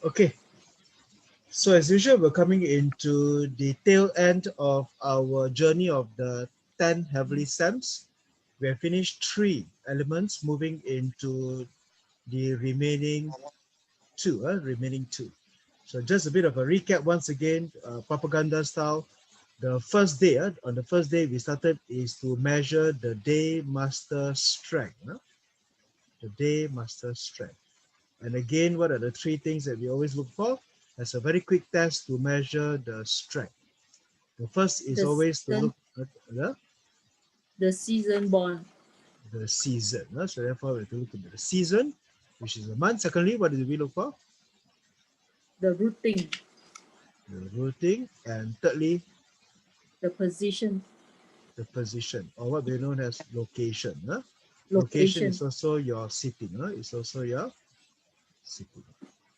Okay, so as usual, we're coming into the tail end of our journey of the 10 heavenly stems. We have finished 3 elements, moving into the remaining two. So just a bit of a recap once again, propaganda style. The first day, on the first day we started is to measure the Daymaster strength. The Daymaster strength. And again, what are the 3 things that we always look for? As a very quick test to measure the strength. The first is always to look at the season born. the season. So therefore, we have to look at the season, which is a month. Secondly, what do we look for? The routing. The routing. And thirdly, the position. The position, or what we know as location. Location. Is also your sitting. It's also your sitting.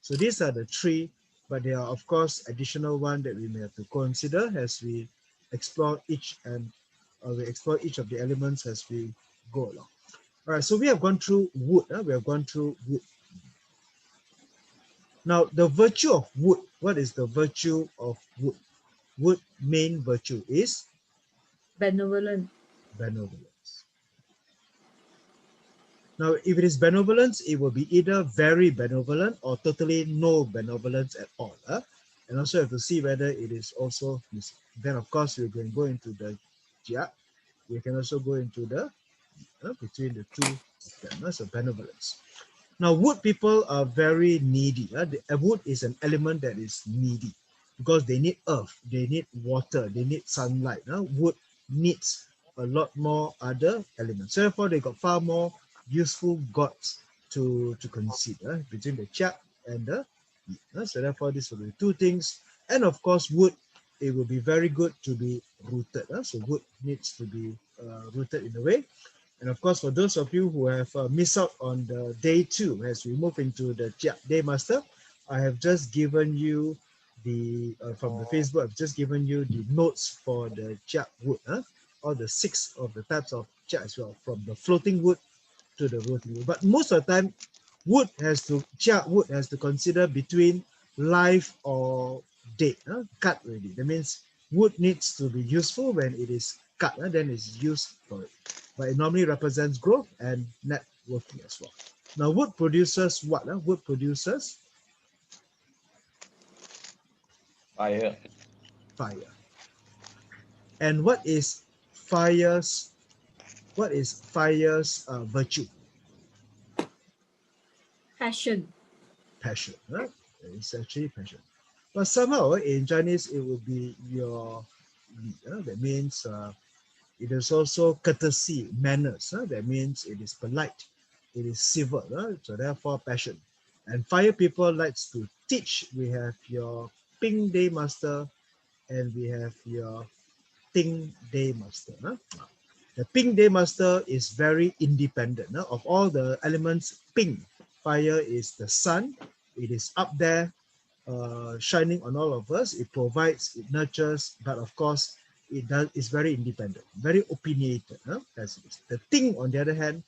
So these are the 3, but there are of course additional one that we may have to consider as we explore each of the elements as we go along. All right, so we have gone through wood. We have gone through wood. Now, the virtue of wood. What is the virtue of wood? Wood main virtue is benevolent. Benevolence. Now, if it is benevolence, it will be either very benevolent or totally no benevolence at all. And also have to see whether it is also missing. Then, of course, we can go into the jia. We can also go into the between the 2 of them. So benevolence. Now, wood people are very needy. Wood is an element that is needy because they need earth, they need water, they need sunlight. Wood needs a lot more other elements. So therefore, they got far more useful gods to consider between the chak and the yi. So therefore, this will be 2 things. And of course, wood, it will be very good to be rooted. So wood needs to be rooted in a way. And of course, for those of you who have missed out on the day 2, as we move into the Daymaster, I have just given you the, from the Facebook, I've just given you the notes for the Chia wood, or the 6 of the types of Chia as well, from the floating wood to the rotting wood. But most of the time, Chia wood has to consider between live or dead, cut already. That means wood needs to be useful when it is cut, then it's used for it. But it normally represents growth and networking as well. Now, wood produces what? Wood produces fire. Fire. And what is fire's virtue? Passion. Passion. It's actually passion. But somehow in Chinese it will be your li. That means it is also courtesy, manners. That means it is polite, it is civil. So therefore passion. And fire people likes to teach. We have your Ping Daymaster and we have your Ting Daymaster. The Ping Daymaster is very independent. Of all the elements, Ping, fire is the sun. It is up there shining on all of us. It provides, it nurtures, but of course, it's very independent, very opinionated. The Ting, on the other hand,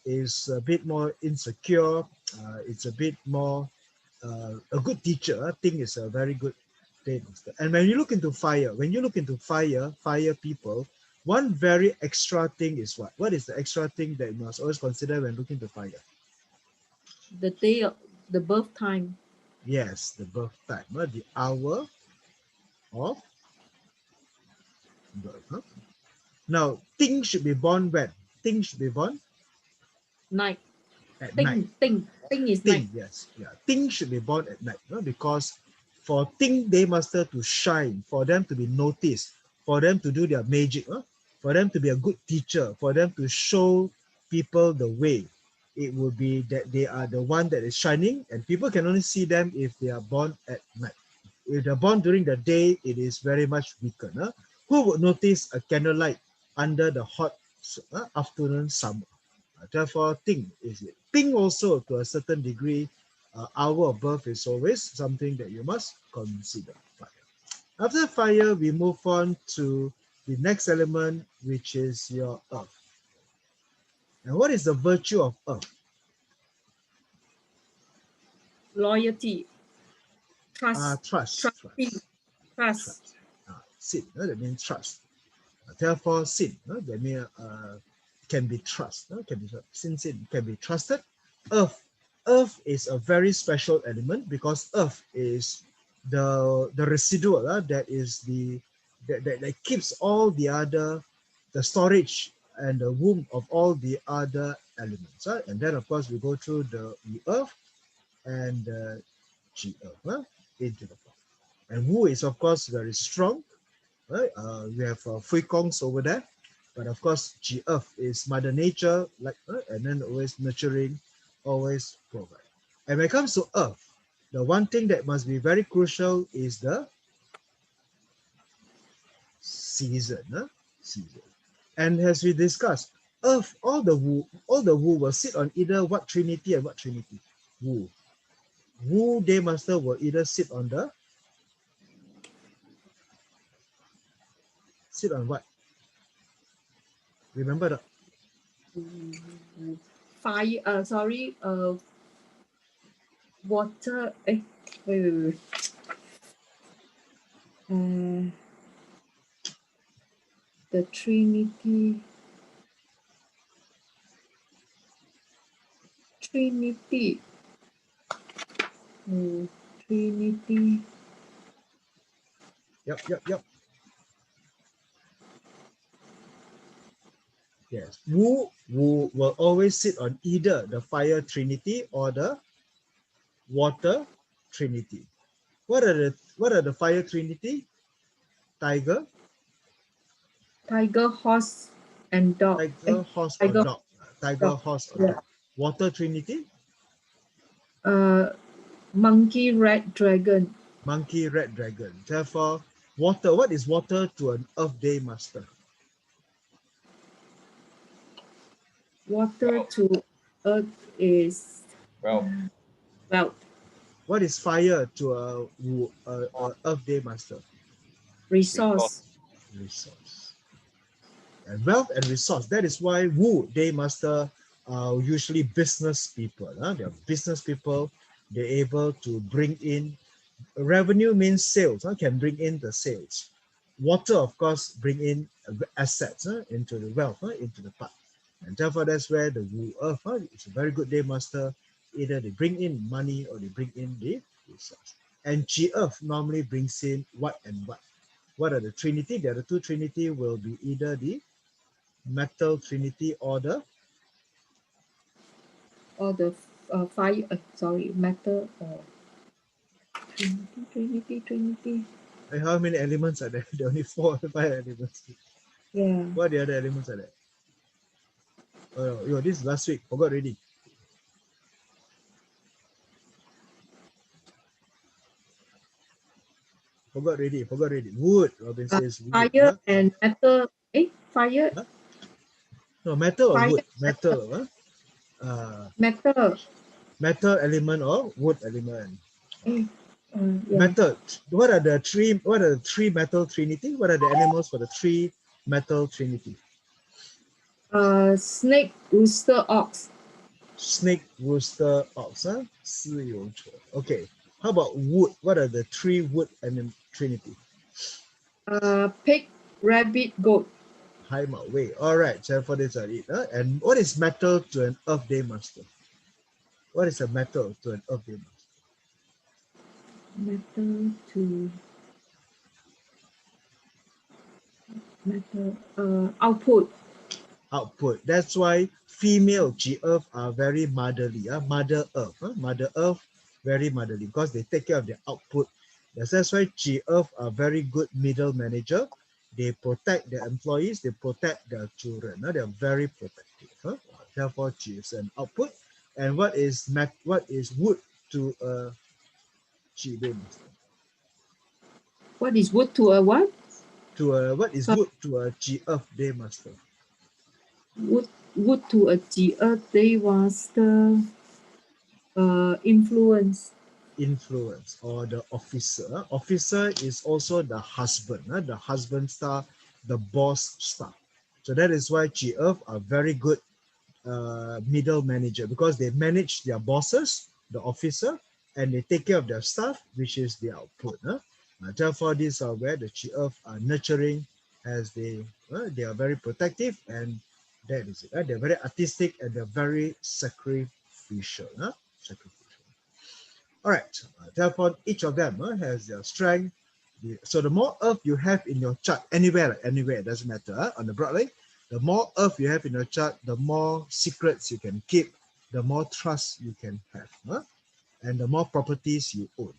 is a bit more insecure. It's a bit more a good teacher. Ting is a very good Daymaster. And when you look into fire, fire people, one very extra thing is what? What is the extra thing that you must always consider when looking to fire? The day of the birth time. Yes, the birth time, the hour of birth. Now, Ting should be born when? Ting should be born? Night. At Ting, night. Ting is Ting, night. yes. Yeah. Ting should be born at night, because for Ting Daymaster to shine, for them to be noticed, for them to do their magic, for them to be a good teacher, for them to show people the way, it would be that they are the one that is shining, and people can only see them if they are born at night. If they're born during the day, it is very much weaker. Who would notice a candlelight under the hot afternoon summer? Therefore, Ting is it. Ting also, to a certain degree, hour of birth is always something that you must consider. Fire. After fire, we move on to the next element, which is your earth. And what is the virtue of earth? Loyalty. Trust. trust. Trusting. Trust. Sin, that means trust. Therefore, sin, that means can be trust, can be sin can be trusted. Earth is a very special element because earth is the residual that is that keeps all the other, the storage and the womb of all the other elements. And then of course we go through the earth and G earth into the pot. And Wu is of course very strong. Right? We have Fui Kongs over there, but of course, G Earth is Mother Nature, like, and then always nurturing, always provide. And when it comes to Earth, the one thing that must be very crucial is the season. Season. And as we discussed, Earth, all the Wu will sit on either what trinity and what trinity? Wu. Wu Daymaster will either sit on what? Remember the Fire. Sorry. Water. Wait. The Trinity. Trinity. Trinity. Yep. Yes, Wu will always sit on either the fire trinity or the water trinity. What are the fire trinity? Tiger, Horse, and dog. tiger, horse or Tiger, dog. Tiger, dog. horse or Yeah. dog. Water trinity? Monkey, rat, dragon. Monkey, red dragon. Therefore, water. What is water to an Earth Day Master? Water to earth is Well, wealth. What is fire to a Earth Day Master? Resource. Resource. And wealth and resource. That is why Wu Daymaster are usually business people. They're business people. They're able to bring in revenue, means sales. Can bring in the sales. Water, of course, bring in assets into the wealth, into the pot. And therefore, that's where the Wu Earth is a very good Daymaster. Either they bring in money or they bring in the resource. And Chi Earth normally brings in what and what. What are the trinity? The other two trinity will be either the metal trinity or the Fire. Sorry, matter or Trinity. how many elements are there? There are only 4 or 5 elements. Yeah. What the other elements are there? Oh, this is last week. Forgot already. Forgot already. Wood, Robin says wood. Fire and metal. Fire. Huh? No, metal or Fire, wood? Metal. Metal. Metal element or wood element. Yeah. Metal. What are the three metal trinity? What are the animals for the 3 metal trinity? Snake, rooster, ox. Snake, rooster, ox. Okay. How about wood? What are the 3 wood and trinity? Pig, rabbit, goat. Wait. All right. So for this, I read. And what is metal to an Earth Day Master? What is a metal to an Earth Day Master? Output. That's why female G Earth are very motherly. Mother Earth. Mother Earth, very motherly because they take care of their output. That's why G Earth are very good middle manager. They protect their employees. They protect their children. They are very protective. Therefore, G is an output. And what is wood to a G Day Master? What is wood to a what? What is wood to a G Earth Day Master? Wood to a G Earth Day Master. Influence. Or the officer. Officer is also the husband. The husband star, the boss star. So that is why G Earth are very good middle manager because they manage their bosses, the officer, and they take care of their stuff, which is the output. Therefore, these are where the Chi Earth are nurturing, as they are very protective, and that is it. They're very artistic and they're very sacrificial. Sacrificial. All right. Therefore, each of them has their strength. So the more Earth you have in your chart, anywhere, it doesn't matter. On the broad line, the more Earth you have in your chart, the more secrets you can keep, the more trust you can have, and the more properties you own.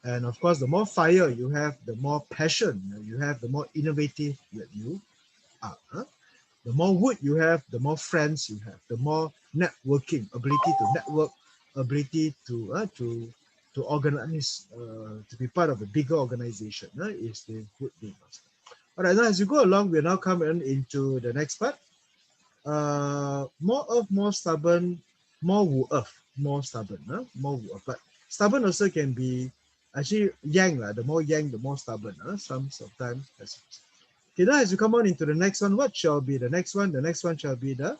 And of course, the more fire you have, the more passion you have, the more innovative that you are. The more wood you have, the more friends you have, the more networking, ability to network, ability to organize, to be part of a bigger organization is the wood Daymaster. All right, now as you go along, we're now coming into the next part. More earth, more stubborn, more Wu earth, more stubborn, more Wu earth. But stubborn also can be actually yang, the more yang, the more stubborn. Sometimes. Okay, now as you come on into the next one, what shall be the next one? The next one shall be the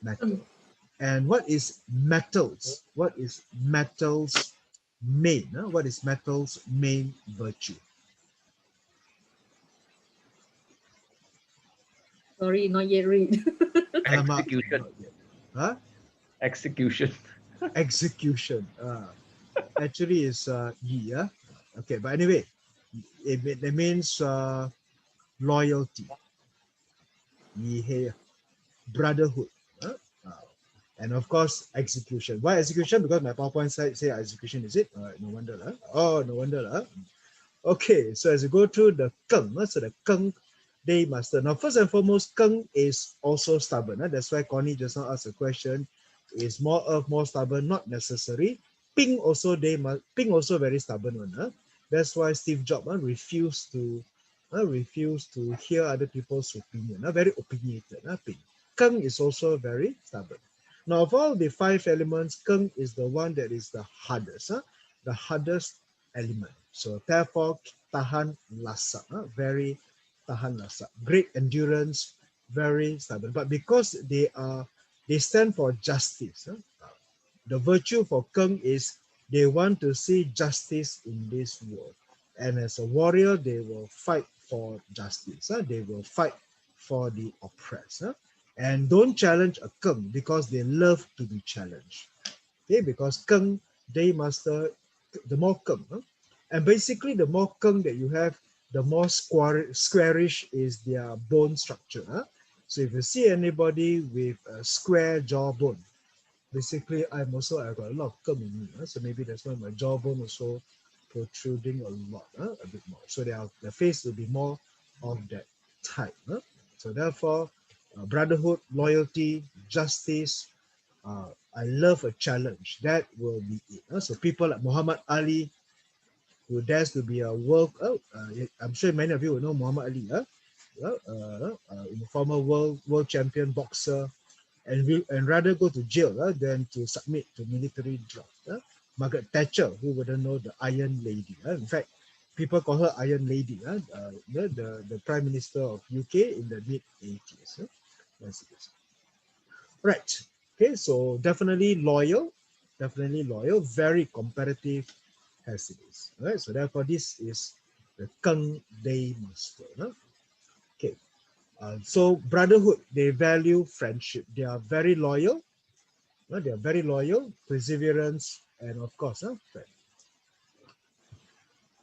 metal. And what is metals? What is metals main? What is metals main virtue? Sorry, not yet read. Execution. Huh? Execution. Execution. Actually, is yi. Okay, but anyway, it means loyalty. Yi hei, brotherhood. And of course, execution. Why execution? Because my PowerPoint site say execution, is it? No wonder. Oh, no wonder. Okay, so as you go through the Geng, so the Geng Daymaster. Now, first and foremost, Geng is also stubborn. That's why Connie just now asked a question. Is more earth, more stubborn? Not necessary. Ping also very stubborn one. That's why Steve Jobs refused to hear other people's opinion. Very opinionated. Ping. Geng is also very stubborn. Now, of all the 5 elements, Geng is the one that is the hardest. The hardest element. So therefore, tahan lasak, very tahan lasak. Great endurance, very stubborn. But because they stand for justice. The virtue for Geng is they want to see justice in this world. And as a warrior, they will fight for justice. They will fight for the oppressed. And don't challenge a Geng because they love to be challenged. Okay, because Geng Daymaster, the more Geng. And basically, the more Geng that you have, the more squarish is their bone structure. So if you see anybody with a square jawbone, basically I've got a lot of Geng in me. So maybe that's why my jawbone also protruding a lot, a bit more. So the face will be more of that type. So therefore, brotherhood, loyalty, justice, I love a challenge. That will be it. So people like Muhammad Ali, who dares to be a world, I'm sure many of you will know Muhammad Ali, former world champion boxer, and rather go to jail than to submit to military draft. Margaret Thatcher, who wouldn't know the Iron Lady. In fact, people call her Iron Lady, the Prime Minister of UK in the mid-80s. Right. Okay, so definitely loyal, very competitive as it is. All right, so therefore this is the Geng Daymaster. Okay, so brotherhood, they value friendship. They are very loyal. Perseverance, and of course, friend.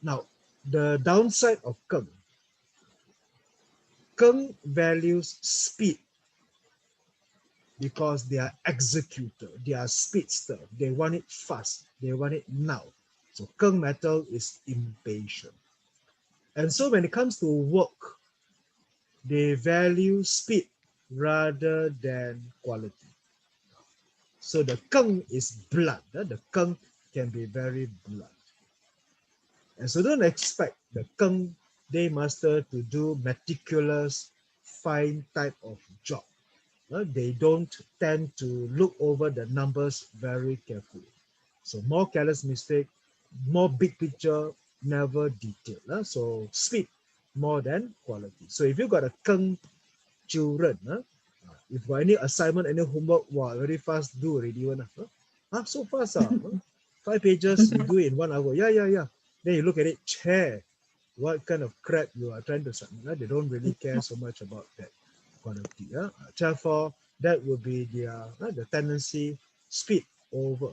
Now, the downside of Geng values speed because they are executor, they are speedster, they want it fast, they want it now. So Geng metal is impatient. And so when it comes to work, they value speed rather than quality. So the Geng is blunt. The Geng can be very blunt. And so don't expect the Geng Daymaster to do meticulous, fine type of job. They don't tend to look over the numbers very carefully. So more careless mistake, more big picture, never detail. So speed more than quality. So if you got a Geng children, if got any assignment, any homework, wow, very fast do already one. Huh? So fast, huh? 5 pages, you do it in 1 hour. Yeah, yeah, yeah. Then you look at it, chair. What kind of crap you are trying to submit? Huh? They don't really care so much about that quality. Huh? Therefore, that will be the tendency, speed over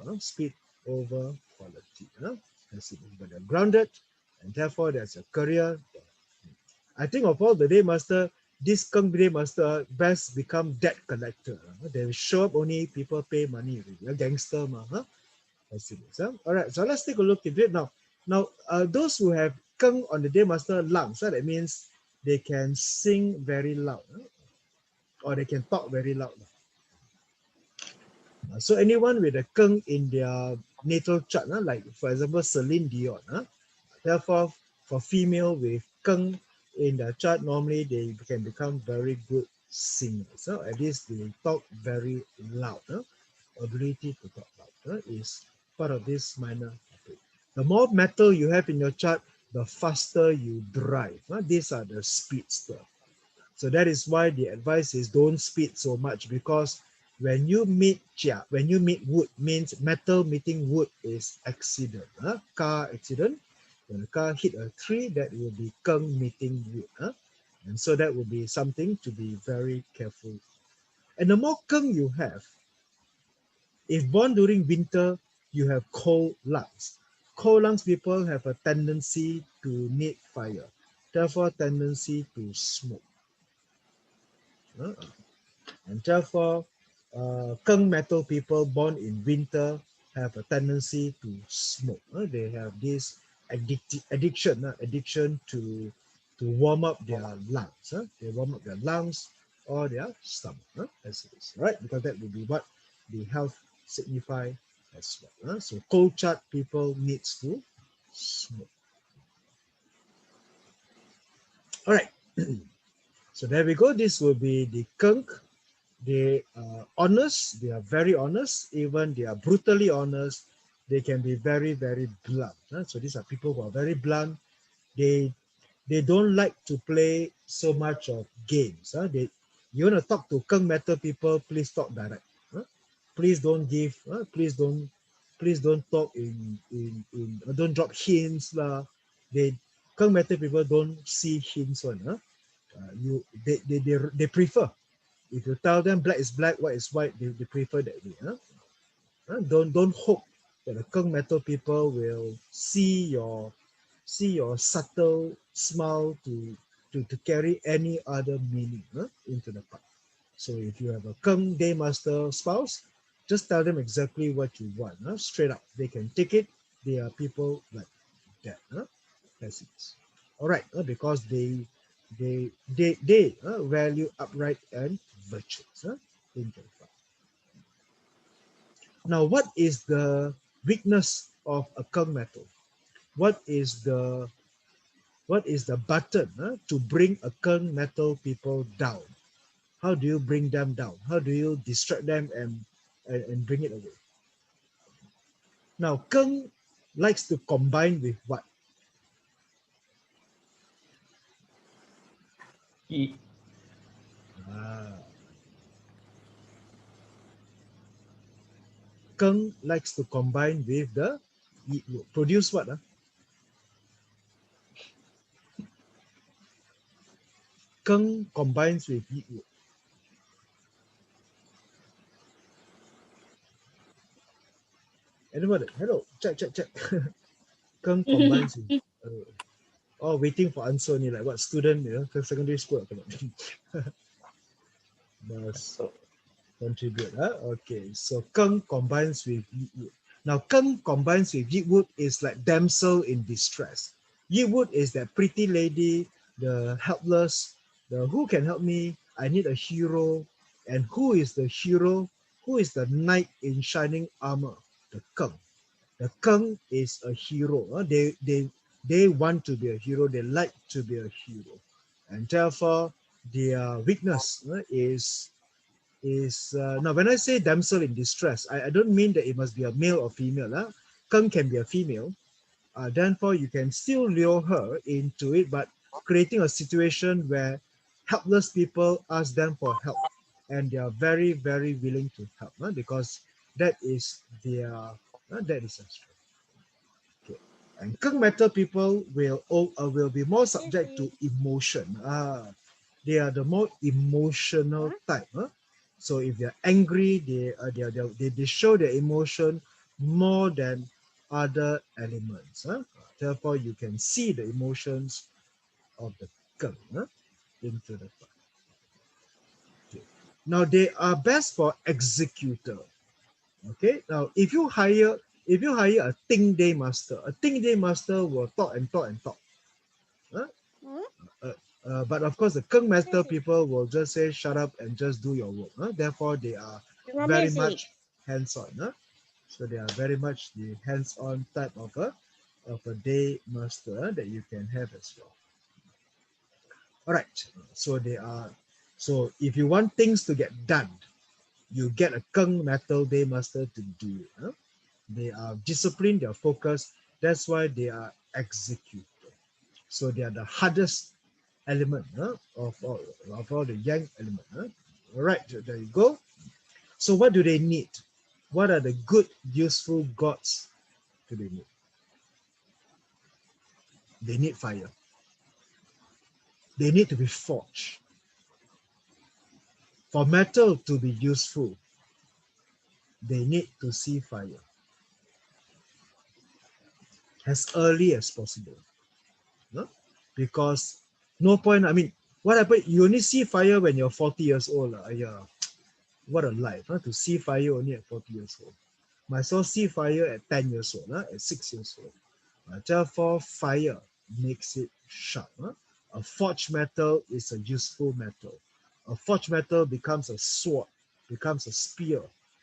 quality. Huh? But they're grounded, and therefore there's a career. I think of all the Daymaster, this Geng Daymaster best become debt collector. They show up only people pay money. A gangster, huh? That's it. So, all right, so let's take a look at it now. Now, those who have Geng on the Daymaster lungs, so that means they can sing very loud, or they can talk very loud. So anyone with a Geng in their natal chart, like for example Celine Dion, therefore for female with Geng in the chart, normally they can become very good singers. So at least they talk very loud. Ability to talk loud is part of this minor topic. The more metal you have in your chart, the faster you drive. These are the speedster. So that is why the advice is don't speed so much, because when you meet wood, means metal meeting wood is accident, car accident. When a car hit a tree, that will be Geng meeting wood. And so that will be something to be very careful. And the more Geng you have, if born during winter, you have cold lungs. Cold lungs people have a tendency to need fire, therefore tendency to smoke. And therefore, Geng metal people born in winter have a tendency to smoke. They have this addiction to warm up their lungs. They warm up their lungs or their stomach, as it is, right? Because that will be what the health signify as well. So cold chart people needs to smoke. All right. So there we go. This will be the Geng. They are honest, they are very honest, even they are brutally honest. They can be very, very blunt. So these are people who are very blunt. They don't like to play so much of games. You want to talk to Geng metal people, please talk direct. Please don't give, please don't talk don't drop hints lah. Geng metal people don't see hints one. They prefer. If you tell them black is black, white is white, they prefer that way. Don't hope that the Geng metal people will see your subtle smile to carry any other meaning into the part. So if you have a Geng Daymaster spouse, just tell them exactly what you want, straight up. They can take it. They are people like that. That's it. All right, because they value upright and virtuous. Now, what is the weakness of a Geng metal? What is the button to bring a Geng metal people down? How do you bring them down? How do you distract them and bring it away? Now, Geng likes to combine with what? Heat. Geng likes to combine with the produce what? Geng combines with yeet wood. Anybody? Hello, check. Geng combines with. Waiting for answer only, like what student, secondary school. Does contribute. Okay, so Geng combines with yeet wood. Now, Geng combines with yeet wood is like damsel in distress. Yeet wood is that pretty lady, the helpless, the who can help me? I need a hero. And who is the hero? Who is the knight in shining armor? The Geng. The Geng is a hero. They want to be a hero. They like to be a hero, and therefore their weakness is now when I say damsel in distress, I don't mean that it must be a male or female. Geng can be a female. Therefore, you can still lure her into it, but creating a situation where helpless people ask them for help, and they are very, very willing to help because That is their that is their strength. Okay. And Geng Metal people will be more subject to emotion. They are the more emotional type. So if they're angry, they show their emotion more than other elements. Therefore, you can see the emotions of the Geng into the part. Okay. Now they are best for executor. Okay. Now if you hire a Daymaster, a Daymaster will talk and talk and talk. But of course, the Geng Master people will just say, shut up and just do your work. Therefore, they are very much hands-on. So they are very much the hands-on type of a day master that you can have as well. All right. So they are. So if you want things to get done, you get a Geng Metal Day Master to do it. They are disciplined, they are focused. That's why they are executed. So they are the hardest element of all the yang element. All right, there you go. So what do they need? What are the good, useful gods do they need? They need fire. They need to be forged. For metal to be useful, they need to see fire as early as possible. Because no point, I mean, what happened? You only see fire when you're 40 years old. Yeah, what a life, to see fire only at 40 years old. Might as well see fire at 10 years old, at 6 years old. Therefore, fire makes it sharp. A forged metal is a useful metal. A forged metal becomes a sword, becomes a spear,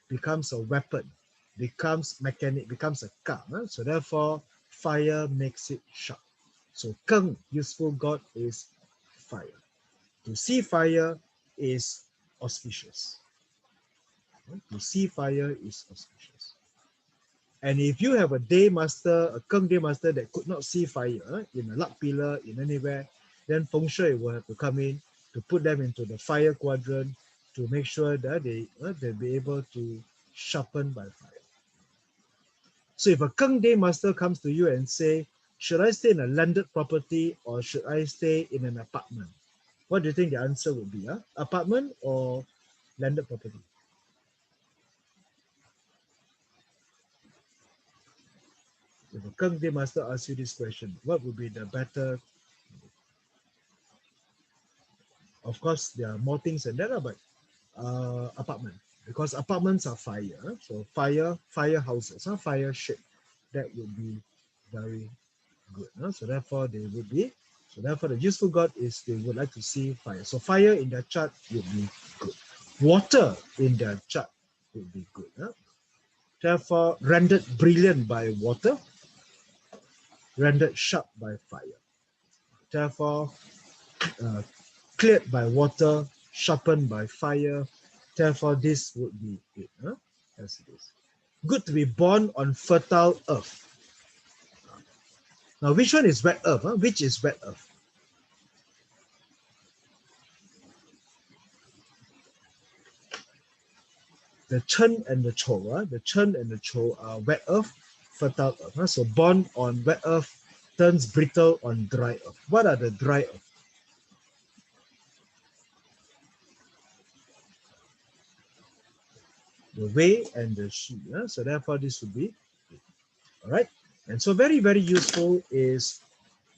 becomes a weapon, becomes mechanic, becomes a car. So therefore, fire makes it sharp. So Geng, useful god, is fire. To see fire is auspicious. To see fire is auspicious. And if you have a Daymaster, a Geng Daymaster that could not see fire in a luck pillar, in anywhere, then Feng Shui will have to come in to put them into the fire quadrant to make sure that they'll be able to sharpen by fire. So if a Geng Daymaster comes to you and say, should I stay in a landed property or should I stay in an apartment? What do you think the answer would be? Apartment or landed property? If a Geng Daymaster asks you this question, what would be the better? Of course, there are more things than that, but apartment, because apartments are fire. So fire houses, fire ship, that would be very good. So therefore, they would be. So therefore, the useful god is they would like to see fire. So fire in their chart would be good. Water in their chart would be good. Therefore, rendered brilliant by water, rendered sharp by fire. Therefore, cleared by water, sharpened by fire. Therefore, this would be it, as it is. Good to be born on fertile earth. Now, which one is wet earth? Which is wet earth? The Chen and the Chou. The Chen and the Chou are wet earth, fertile earth. So born on wet earth turns brittle on dry earth. What are the dry earth? The Wei and the Shi. So therefore, this would be it. All right. And so very, very useful is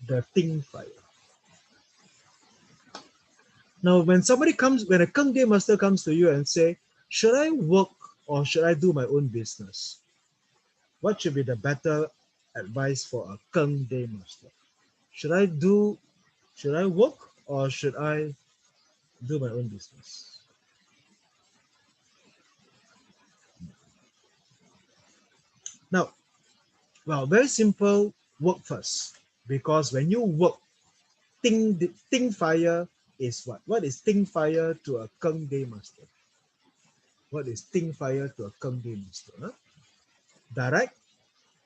the Ting fire. Now, when a Geng Daymaster comes to you and say, should I work or should I do my own business? What should be the better advice for a Geng Daymaster? Should I work or should I do my own business? Now, well, very simple, work first. Because when you work, Ting fire is what? What is Ting fire to a Geng Daymaster? What is Ting fire to a Geng Daymaster? Direct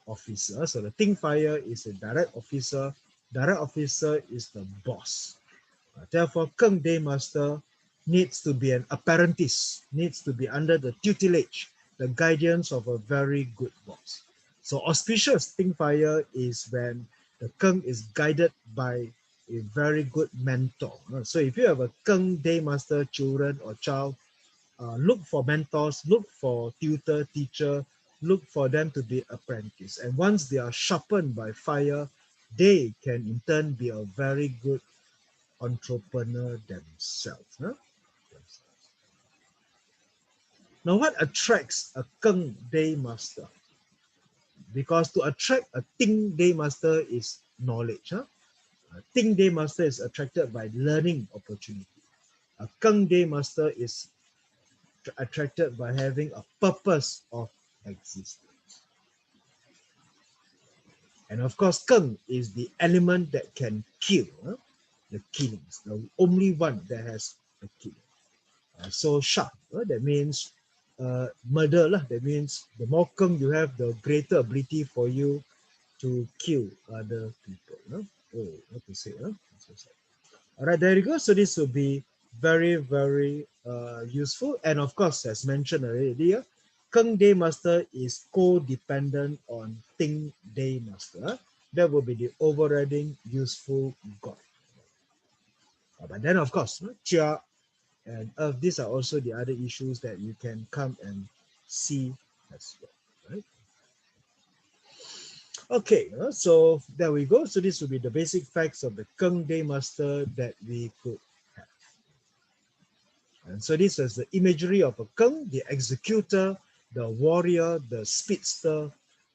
officer. So the Ting fire is a direct officer. Direct officer is the boss. Therefore, Geng Daymaster needs to be an apprentice, needs to be under the tutelage, the guidance of a very good boss. So auspicious Ting fire is when the Geng is guided by a very good mentor. So if you have a Geng Daymaster children or child, look for mentors, look for tutor, teacher, look for them to be apprentice. And once they are sharpened by fire, they can in turn be a very good entrepreneur themselves. Now, what attracts a Geng Daymaster? Because to attract a Ting Daymaster is knowledge. A Ting Daymaster is attracted by learning opportunity. A Geng Daymaster is attracted by having a purpose of existence. And of course, Geng is the element that can kill, the killings, the only one that has a killing. So sharp, that means murder lah. That means the more Geng you have, the greater ability for you to kill other people. Oh, what to say? All right, there you go. So this will be very, very useful. And of course, as mentioned already, Geng Daymaster is co-dependent on Ting Daymaster. That will be the overriding useful god. But then, of course, Chia and Earth, these are also the other issues that you can come and see as well. Right? Okay, so there we go. So this will be the basic facts of the Geng Daymaster that we could have. And so this is the imagery of a Geng, the executor, the warrior, the speedster.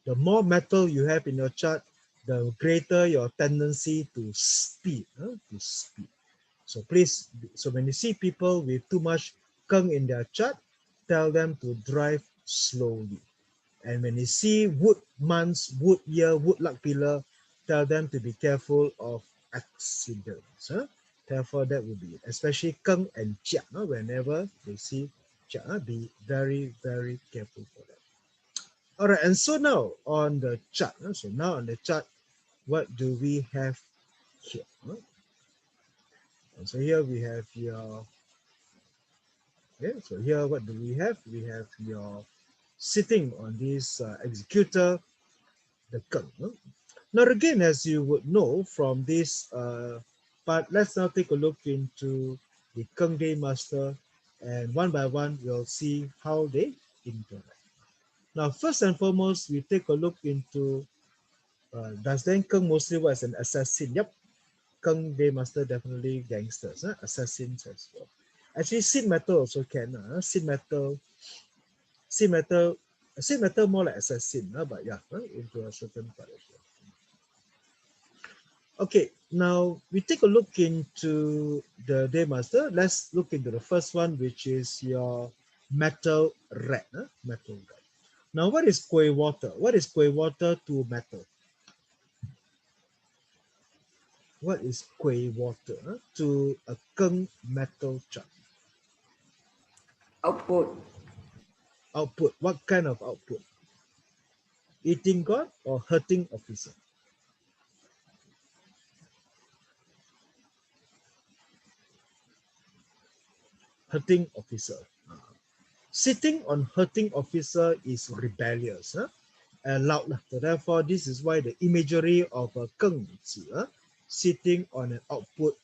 The more metal you have in your chart, the greater your tendency to speed. So please, so when you see people with too much Geng in their chart, tell them to drive slowly. And when you see wood months, wood year, wood luck pillar, tell them to be careful of accidents. Therefore, that will be it. Especially Geng and Chia. Whenever they see Chia, be very, very careful for that. All right, and so now on the chart. So now on the chart, what do we have here? And so here we have your, okay, so here what do we have? We have your sitting on this executor, the Geng. Now again, as you would know from this part, let's now take a look into the Geng Daymaster, and one by one we'll see how they interact. Now first and foremost, we take a look into, does then Geng mostly work as an assassin? Yep, Geng Daymaster definitely gangsters, assassins as well. Actually, Sin Metal also can. Sin Metal more like assassin, but yeah, into a certain part as well. Okay, now we take a look into the Daymaster. Let's look into the first one, which is your metal rat. Metal rat. Now, what is Kueh water? What is Kueh water to metal? What is Kueh water to a Geng metal chart? Output. Output. What kind of output? Eating god or hurting officer? Hurting officer. Sitting on hurting officer is rebellious and loud. So therefore, this is why the imagery of a Geng sitting on an output,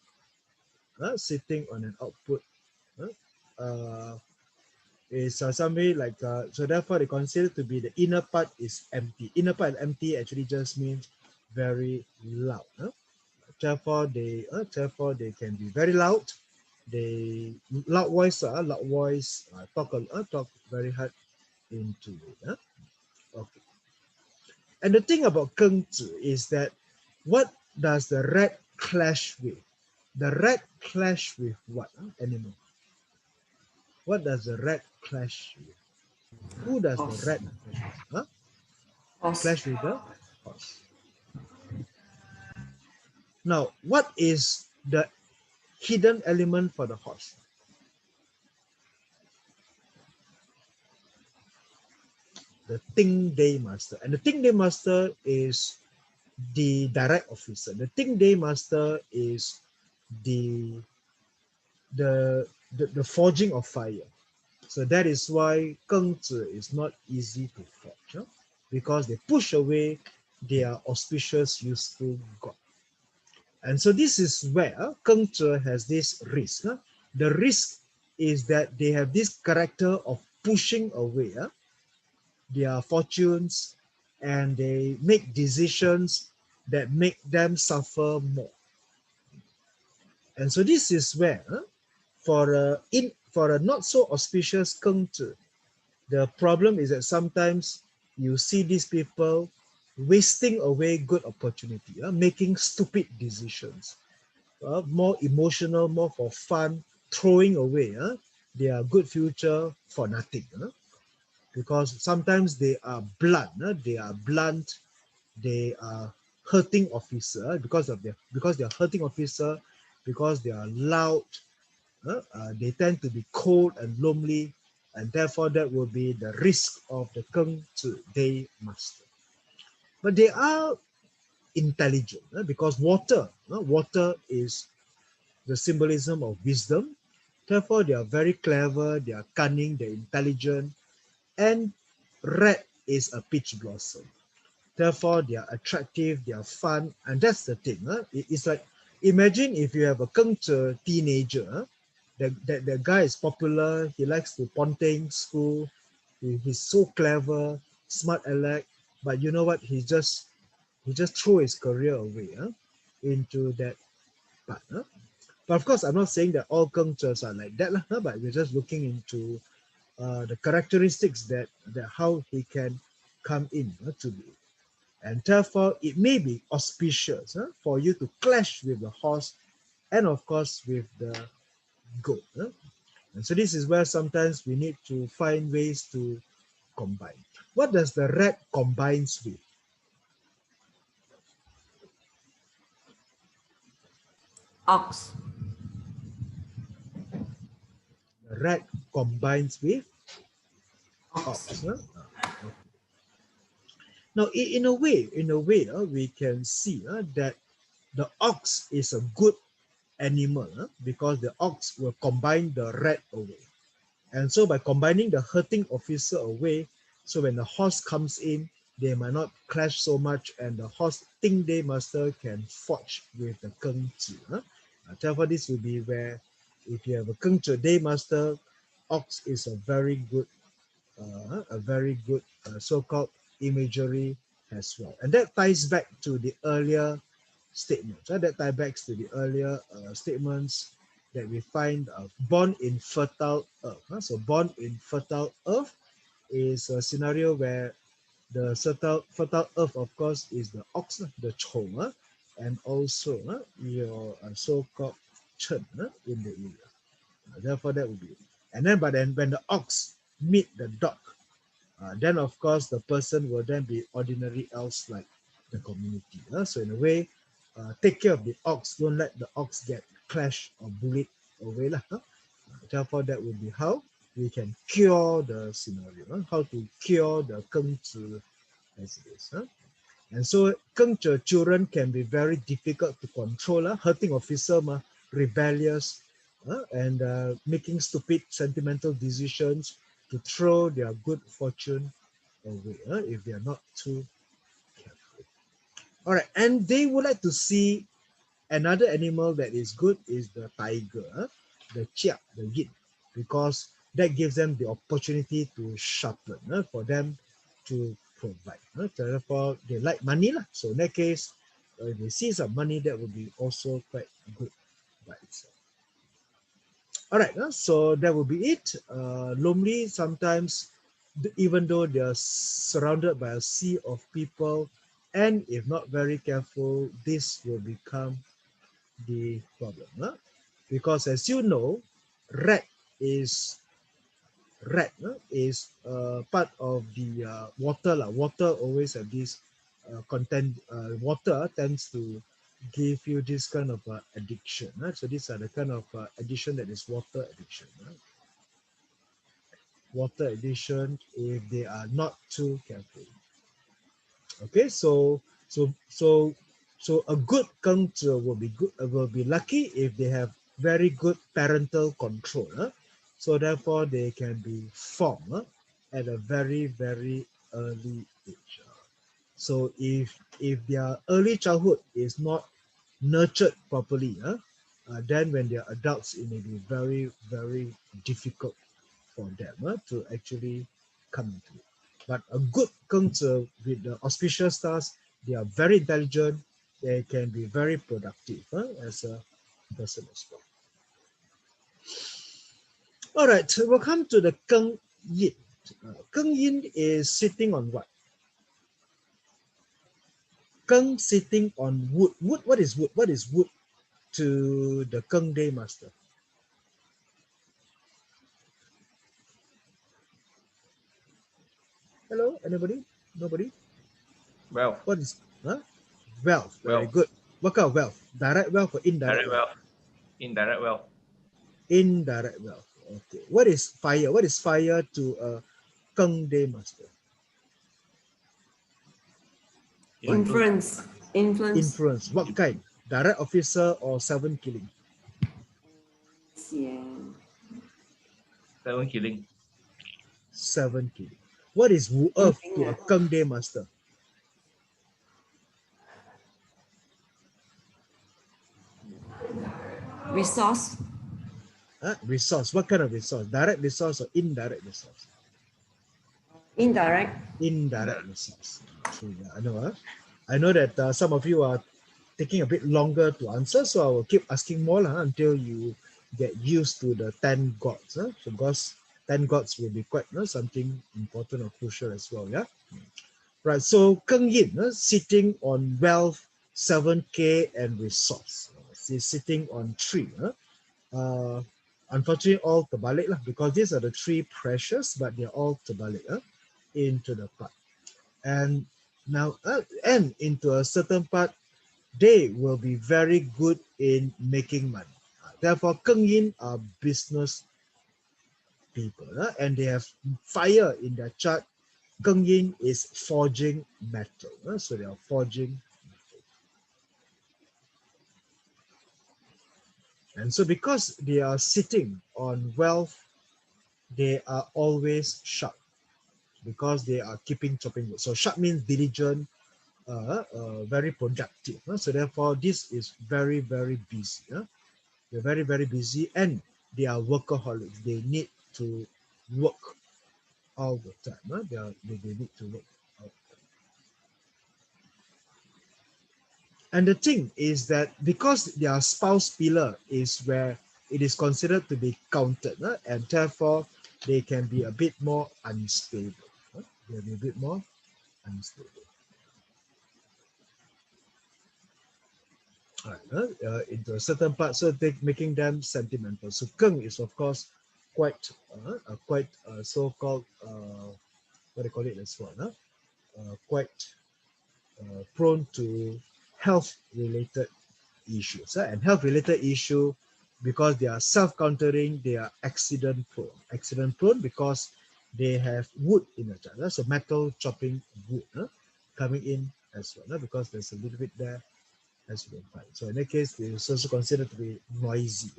is somewhere like, so therefore they consider to be the inner part is empty. Inner part empty actually just means very loud. Therefore they can be very loud. They loud voice talk very hard into it. Okay. And the thing about Geng Zi is that what does the rat clash with? The rat clash with what animal? What does the rat clash with? Who does Horse. the rat clash with? Horse. Clash with the horse. Now, what is the hidden element for the horse? The Ting Daymaster. And the Ting Daymaster is the direct officer. The Ting Daymaster is the forging of fire. So that is why Geng is not easy to forge, because they push away their auspicious, useful god. And so this is where Geng has this risk. The risk is that they have this character of pushing away their fortunes, and they make decisions that make them suffer more. And so this is where, for a not so auspicious Geng, the problem is that sometimes you see these people wasting away good opportunity, making stupid decisions, more emotional, more for fun, throwing away their good future for nothing. Because sometimes they are blunt, they are hurting officer because they are hurting officer, because they are loud, they tend to be cold and lonely, and therefore that will be the risk of the Geng Daymaster. But they are intelligent, because water is the symbolism of wisdom. Therefore, they are very clever, they are cunning, they're intelligent, and red is a peach blossom. Therefore, they are attractive, they are fun, and that's the thing. It's like, imagine if you have a Geng teenager, that guy is popular, he likes to ponteng school, he's so clever, smart aleck, but you know what? He just threw his career away into that part. But of course, I'm not saying that all Geng are like that, but we're just looking into the characteristics that how he can come in to be. And therefore, it may be auspicious for you to clash with the horse and, of course, with the goat. And so this is where sometimes we need to find ways to combine. What does the red combines with? Ox. The red combines with Ox. ox. Okay. Now, in a way, we can see that the ox is a good animal because the ox will combine the red away. And so by combining the hurting officer away, so when the horse comes in, they might not clash so much, and the horse Geng Daymaster can forge with the Geng Therefore, this will be where, if you have a Geng Daymaster, ox is a very good so-called imagery as well. And that ties back to the earlier statements. That ties back to the earlier statements that we find born in fertile earth. So born in fertile earth is a scenario where the fertile earth, of course, is the ox, the chong, and also your so-called chen in the area. Therefore, that would be. And then, but then when the ox meet the dog, then of course the person will then be ordinary else like the community. So in a way, take care of the ox, don't let the ox get clashed or bullied away. Therefore, that would be how we can cure the scenario, how to cure the Geng as it is. And so Geng children can be very difficult to control, hurting officer, rebellious, and making stupid sentimental decisions to throw their good fortune away if they are not too careful. All right, and they would like to see another animal that is good is the tiger, the chia, the yin, because that gives them the opportunity to sharpen for them to provide. Therefore, they like money. So in that case, if they see some money, that would be also quite good by itself. All right, so that will be it. Lonely sometimes, even though they are surrounded by a sea of people, and if not very careful, this will become the problem. Because as you know, red is part of the water. Water always have this content. Water tends to give you this kind of addiction. So these are the kind of addiction that is water addiction. Water addiction if they are not too careful. Okay, so a good Geng will be lucky if they have very good parental control. So therefore, they can be formed at a very, very early age. So if their early childhood is not nurtured properly, then when they're adults, it may be very, very difficult for them to actually come into it. But a good Kengzi with the auspicious stars, they are very intelligent, they can be very productive as a person as well. All right, we'll come to the Geng Yin. Geng Yin is sitting on what? Geng sitting on wood. Wood, what is wood? What is wood to the Geng Daymaster? Hello, anybody? Nobody? Wealth. What is wealth? Very Wealth. good. What kind of wealth? Direct wealth or indirect Direct wealth? wealth. Indirect wealth. Indirect wealth. Okay. What is fire? What is fire to a Geng Daymaster? Influence. Influence. Influence. What kind? Direct officer or 7 killing? Yeah. 7 killing. 7 killing. What is Wu Earth to a Geng Daymaster? Resource. Resource. What kind of resource? Direct resource or indirect resource? Indirect. Indirect resource. True, yeah, I know. I know that some of you are taking a bit longer to answer, so I will keep asking more until you get used to the 10 gods. So because 10 gods will be quite something important or crucial as well. Yeah. Right. So Geng Yin sitting on wealth, 7K and resource. She's sitting on 3. Unfortunately, all terbalik lah, because these are the 3 precious, but they're all terbalik into the part. And now, and into a certain part, they will be very good in making money. Therefore, Geng Yin are business people, and they have fire in their chart. Geng Yin is forging metal, so they are forging metal. And so because they are sitting on wealth, they are always sharp because they are keeping chopping wood. So sharp means diligent, very productive. So therefore, this is very, very busy. They're very, very busy and they are workaholics. They need to work all the time. They need to work all the time. And the thing is that because their spouse pillar is where it is considered to be counted, and therefore they can be a bit more unstable. They'll be a bit more unstable. Into a certain part, so they making them sentimental. So Geng is of course quite so-called what do you call it as well, quite prone to health-related issues, and health-related issue because they are self-countering, they are accident-prone. Accident-prone because they have wood in the chart, so metal chopping wood coming in as well, because there's a little bit there as you can find. So in that case, it is also considered to be noisy.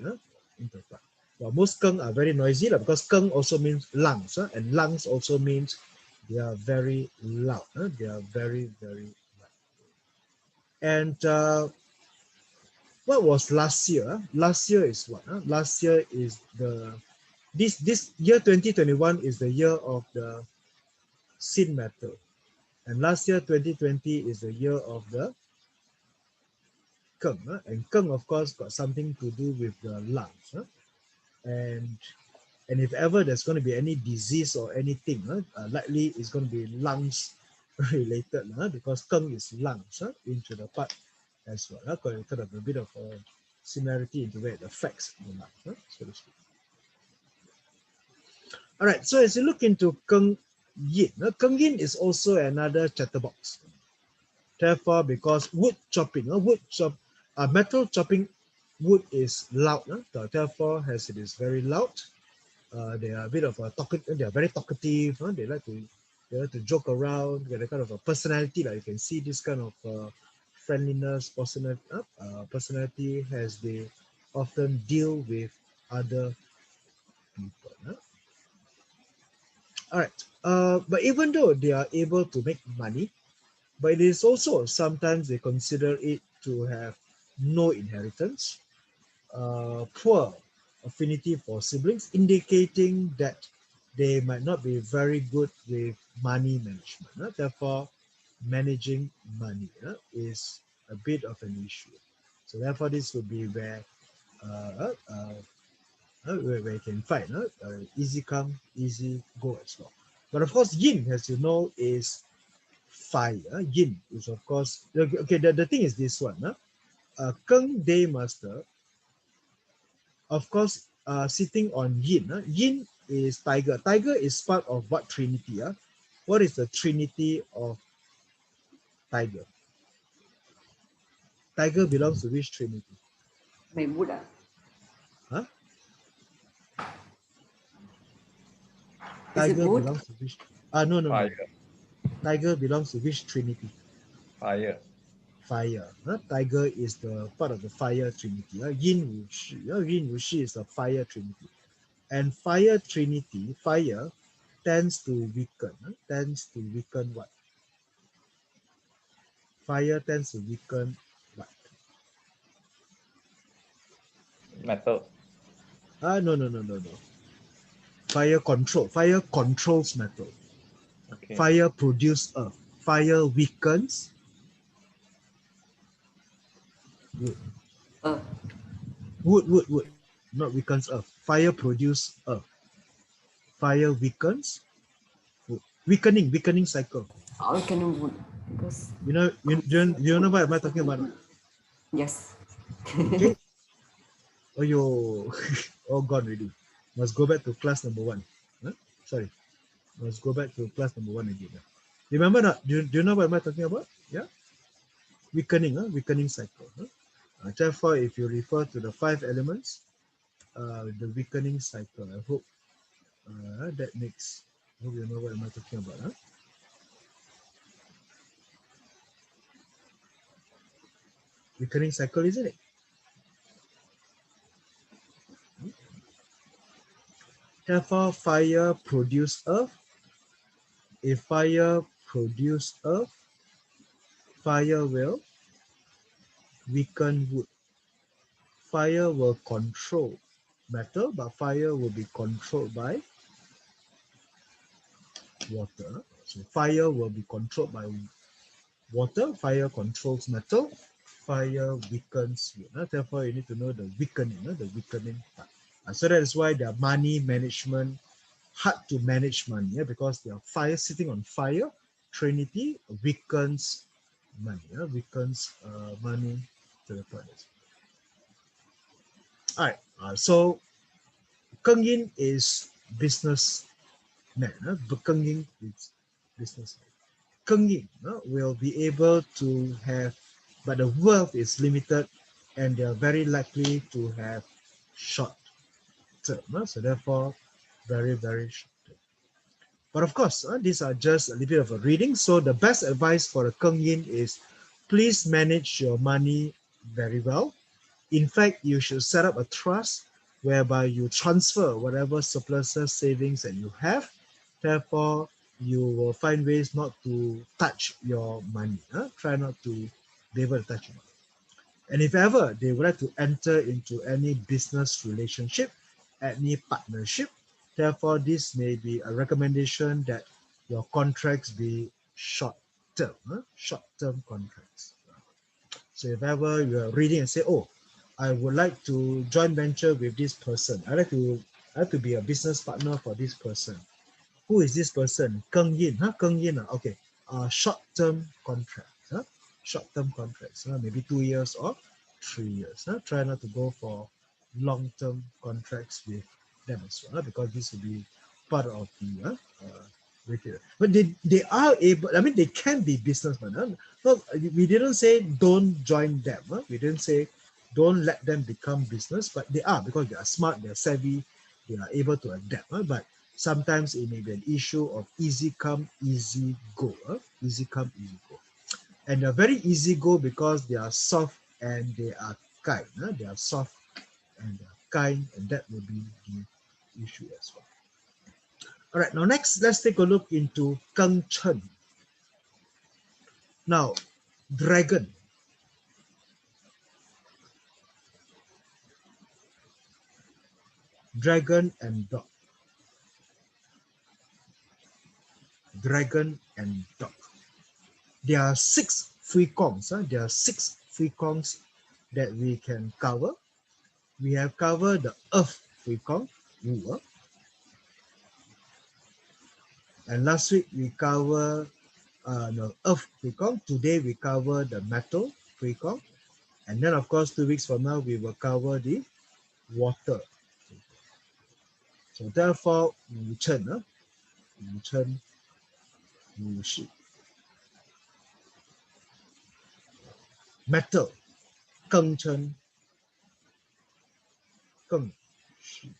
Well, most Geng are very noisy because Geng also means lungs, and lungs also means they are very loud. They are very, very loud. And what was last year? Last year is what? Last year is this year 2021 is the year of the sin metal. And last year 2020 is the year of the Geng, and Geng of course got something to do with the lungs, and if ever there's going to be any disease or anything, likely it's going to be lungs related, because Geng is lungs into the part as well. Kind of a bit of a similarity into where it affects the lungs, so to speak. All right, so as you look into Geng Yin, Geng Yin is also another chatterbox. Therefore, because wood chopping, metal chopping wood is loud. Therefore, as it is very loud, they are a bit of a talkative. They are very talkative. They like to joke around. They have kind of a personality. Like you can see this kind of friendliness, personality as they often deal with other people. All right. But even though they are able to make money, but it is also sometimes they consider it to have no inheritance, poor affinity for siblings, indicating that they might not be very good with money management. Therefore, managing money is a bit of an issue. So therefore, this would be where where you can find easy come, easy go as well. But of course, yin, as you know, is fire. Yin is of course okay. The thing is this one. Geng Daymaster, of course, sitting on yin. Yin is tiger. Tiger is part of what trinity? What is the trinity of tiger? Tiger belongs to which trinity? Mày bút à? Huh? Is it Tiger wood? belongs to which? No. Fire. Tiger belongs to which trinity? Fire. Fire. Tiger is the part of the fire trinity. Yin Wu Shi. Yin Wu Shi is the fire trinity. And fire trinity, fire tends to weaken. Tends to weaken what? Fire tends to weaken what? Metal. No. Fire control. Fire controls metal. Okay. Fire produces earth. Fire weakens wood. Wood. Not weakens earth. Fire produces earth. Fire weakens wood. Weakening cycle. I can wood because You know what am I talking about? yes. Okay. Oh gone already. Must go back to class number 1. Sorry. Must go back to class number 1 again. Remember not? Do you know what am I talking about? Yeah. Weakening cycle. Therefore, if you refer to the 5 elements, the weakening cycle, I hope that makes. I hope you know what am I talking about. Weakening cycle, isn't it? Therefore, fire produce earth. If fire produce earth, fire will weaken wood. Fire will control metal, but fire will be controlled by water. So fire will be controlled by water. Fire controls metal. Fire weakens wood. Therefore, you need to know the weakening part. So that is why their money management hard to manage money, because they are fire sitting on fire. Trinity weakens money, weakens money to the planet. All right, so Keng Yin is businessman. Keng Yin is businessman. Keng Yin will be able to have, but the wealth is limited, and they are very likely to have short term. So therefore, very short term. But of course, these are just a little bit of a reading. So the best advice for a Keng Yin is please manage your money very well. In fact, you should set up a trust whereby you transfer whatever surpluses, savings that you have. Therefore, you will find ways not to touch your money. Try not to be able to touch your money. And if ever they would like to enter into any business relationship, any partnership, therefore this may be a recommendation that your contracts be short-term contracts. So if ever you are reading and say, oh, I would like to joint venture with this person. I like to be a business partner for this person. Who is this person? Keng Yin. Keng Yin. Okay. Short-term contracts. Short-term contracts. Maybe 2 years or 3 years. Try not to go for long-term contracts with them as well, because this will be part of the retail. But they are able, I mean, they can be businessmen. No, we didn't say don't join them. We didn't say don't let them become business, but they are, because they are smart, they're savvy, they are able to adapt. But sometimes it may be an issue of easy come, easy go. Easy come, easy go. And they're very easy go because they are soft and they are kind. They are soft and they are kind, and that will be the issue as well. All right, now next, let's take a look into Geng Chen. Now, dragon. Dragon and dog. Dragon and dog. There are 6 freekongs. There are 6 freekongs that we can cover. We have covered the earth freekong, Wu. And last week we covered the earth freekong. Today we cover the metal freekong. And then of course 2 weeks from now we will cover the water. So therefore, Wu Chen, Wu Chen, Wu Shi. Metal, Geng Chen, Geng Shi.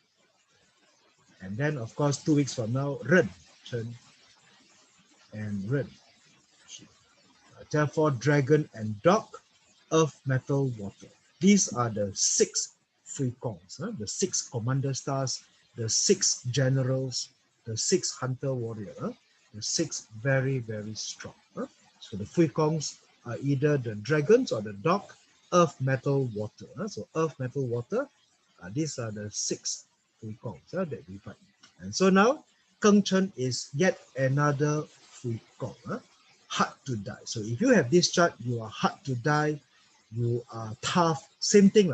And then of course 2 weeks from now, Ren Chen and Ren Shi. Therefore, dragon and dog, earth, metal, water. These are the 6 freekongs, the 6 commander stars, the 6 generals, the 6 hunter warrior, the 6 very, very strong. So the freekongs are either the dragons or the dog, earth, metal, water. So earth, metal, water, these are the 6 freekongs that we find. And so now, Geng Chen is yet another freekong. Hard to die. So if you have this chart, you are hard to die, you are tough, same thing,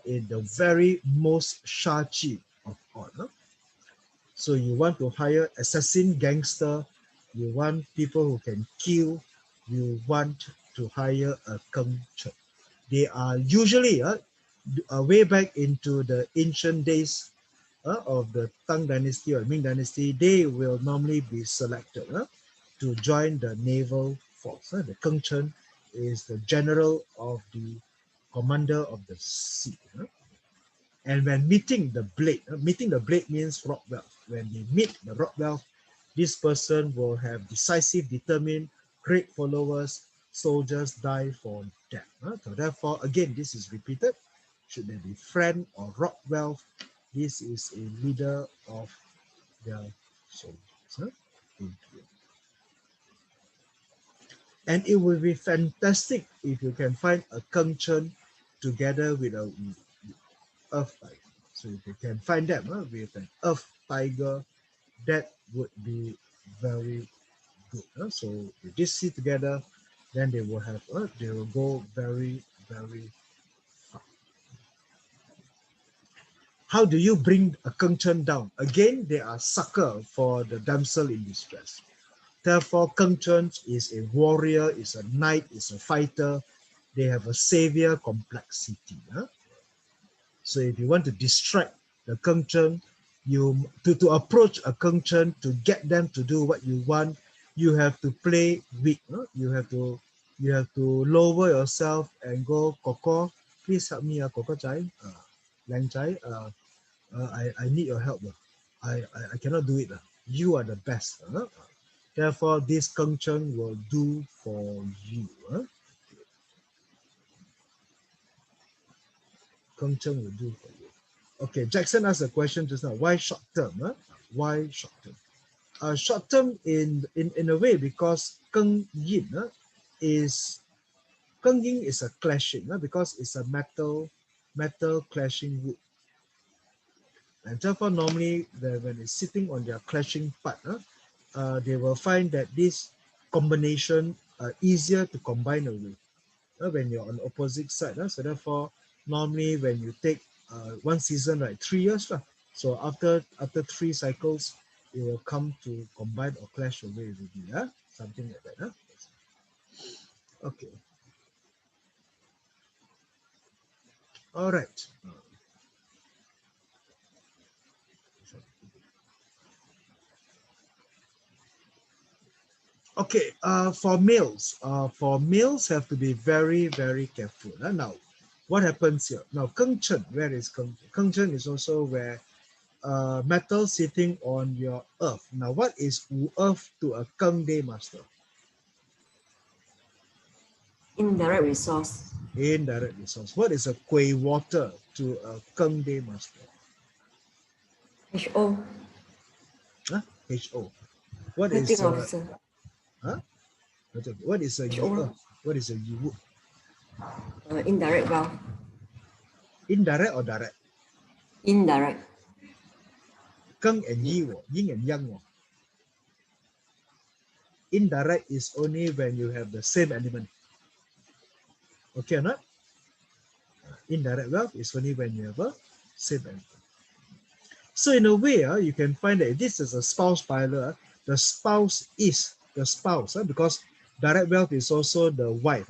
in the very most shachi of all. So you want to hire assassin gangster, you want people who can kill, you want to hire a Geng Chen. They are usually, way back into the ancient days of the Tang Dynasty or Ming Dynasty, they will normally be selected to join the naval force. The Geng Chen is the general of the commander of the sea. And when meeting the blade means rock wealth. When they meet the rock wealth, this person will have decisive, determined, great followers, soldiers die for them. So therefore, again, this is repeated. Should there be friend or rock wealth, this is a leader of their soldiers. And it will be fantastic if you can find a Geng Chen together with a earth tiger. So if you can find them with an earth tiger, that would be very good. So if these see together, then they will have they will go very, very far. How do you bring a Geng Chen down? Again, they are sucker for the damsel in distress. Therefore, Geng Chen is a warrior, is a knight, is a fighter. They have a savior complexity. So if you want to distract the Geng Chen, to approach a Geng Chen, to get them to do what you want, you have to play weak. You have to lower yourself and go, Koko, please help me, Koko Chai, Lang Chai, I need your help. I cannot do it. You are the best. Therefore, this Geng Chen will do for you. Geng Chen will do for you. Okay, Jackson asked a question just now. Why short term? Why short term? Short term in a way because Geng Yin is a clashing because it's a metal clashing wood. And therefore, normally when it's sitting on their clashing part, they will find that this combination easier to combine away when you're on the opposite side. So therefore, normally when you take one season, right, 3 years. So after 3 cycles, it will come to combine or clash away with you. Something like that. Okay. All right. Okay, for males have to be very, very careful. Now, what happens here? Now, Geng Chen, where is Geng Chen? Geng Chen is also where metal sitting on your earth. Now, what is earth to a Geng Daymaster? Indirect resource. Indirect resource. What is a Kui water to a Geng Daymaster? HO. Huh? HO. What is Meeting officer. huh? What is a HO. What is a Yu? Indirect valve. Indirect or direct? Indirect. Keng and Yi, yin and yang. Indirect is only when you have the same element. Okay or not? Indirect valve is only when you have a same element. So in a way, you can find that if this is a spouse piler, the spouse is the spouse, because direct valve is also the wife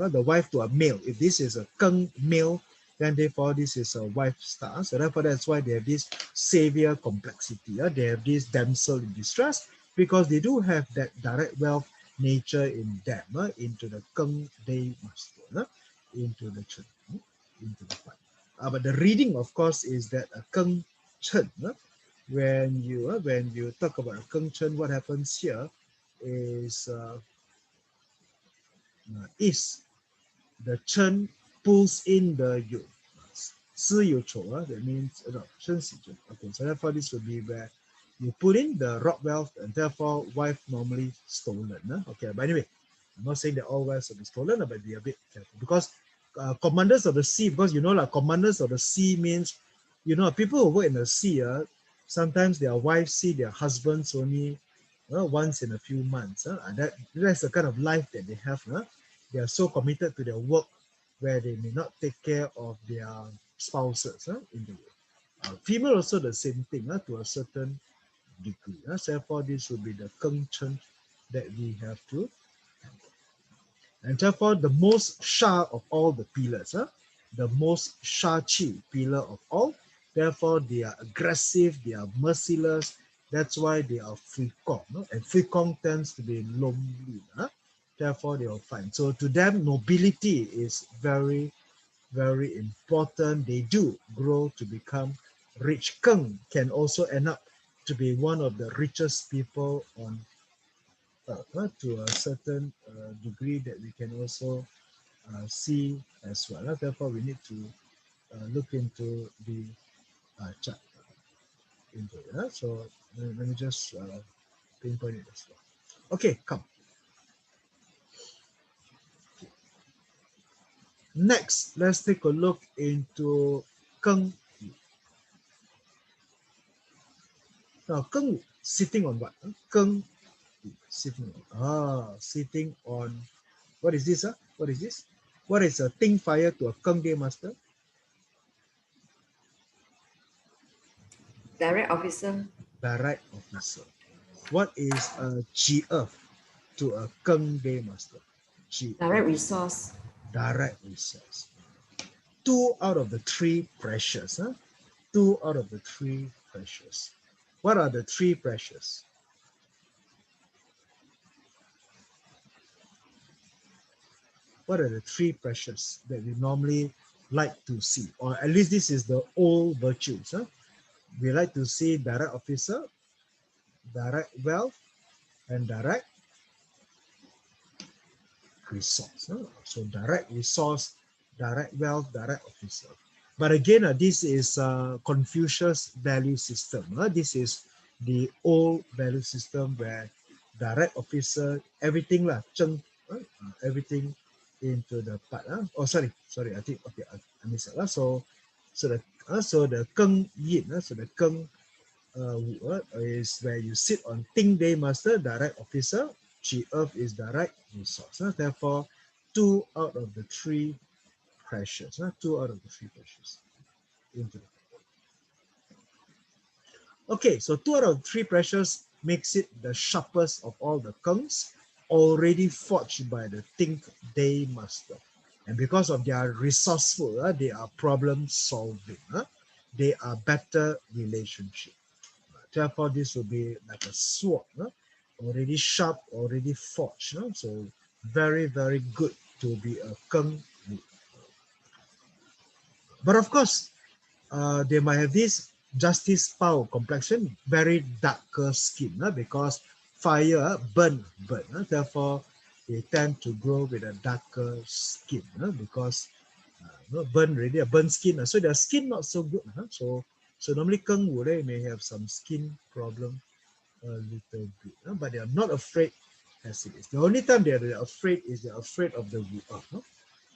to a male. If this is a Keng male, then therefore this is a wife star. So therefore that's why they have this savior complexity. They have this damsel in distress because they do have that direct valve nature in them, into the Geng Daymaster, into the Chen, into the Fan. But the reading, of course, is that a Geng Chen. When you talk about Geng Chen, what happens here is the Chen pulls in the Yu. Si Yu Chou, that means no, Chen Si Zhen. Okay, so therefore this would be where you pull in the rock wealth and therefore wife normally stolen. Okay, but anyway, I'm not saying that all wives will be stolen, but be a bit careful because commanders of the sea, because like commanders of the sea means, people who work in the sea, sometimes their wives see their husbands only once in a few months. And that's the kind of life that they have. They are so committed to their work where they may not take care of their spouses in the work. Female also the same thing to a certain degree. Therefore, this will be the Geng Chen that we have to handle. And therefore, the most sha of all the pillars, the most sha chi pillar of all. Therefore, they are aggressive, they are merciless. That's why they are free kong. And free kong tends to be lonely. Therefore, they will find. So to them, nobility is very, very important. They do grow to become rich. Geng can also end up to be one of the richest people on earth, to a certain degree that we can also see as well. Therefore, we need to look into the chapter. Into it. So let me just pinpoint it as well. Okay, come. Next, let's take a look into Geng. Now, Geng sitting on what? Geng sitting on, what is this? What is this? What is a Ting Fire to a Geng Daymaster? Direct officer. Direct officer. What is a Chi Earth to a Geng Daymaster? Direct resource. Direct resource. 2 out of the 3 precious. 2 out of the 3 precious. What are the 3 precious? What are the 3 precious that we normally like to see? Or at least this is the old virtues. We like to see direct officer, direct wealth, and direct resource. So direct resource, direct wealth, direct officer. But again, this is Confucius value system. This is the old value system where direct officer, everything everything into the part. Oh, sorry, I think okay, I missed it. So the Geng Yin, so the Geng is where you sit on Ting Daymaster, direct officer. Chi Earth is direct resource. Therefore, 2 out of the 3 precious. 2 out of the 3 precious. Okay, so 2 out of 3 precious makes it the sharpest of all the Gengs, already forged by the Ting Daymaster. And because of their resourceful, they are problem solving. They are better relationship. Therefore, this will be like a sword, already sharp, already forged. So very, very good to be a Geng. But of course, they might have this justice power complexion, very darker skin, because fire burn. Therefore, they tend to grow with a darker skin because burn already, a burn skin. So their skin not so good. So So normally Keng Wu, they may have some skin problem a little bit, but they are not afraid as it is. The only time they're afraid is they're afraid of the Wu Earth. No?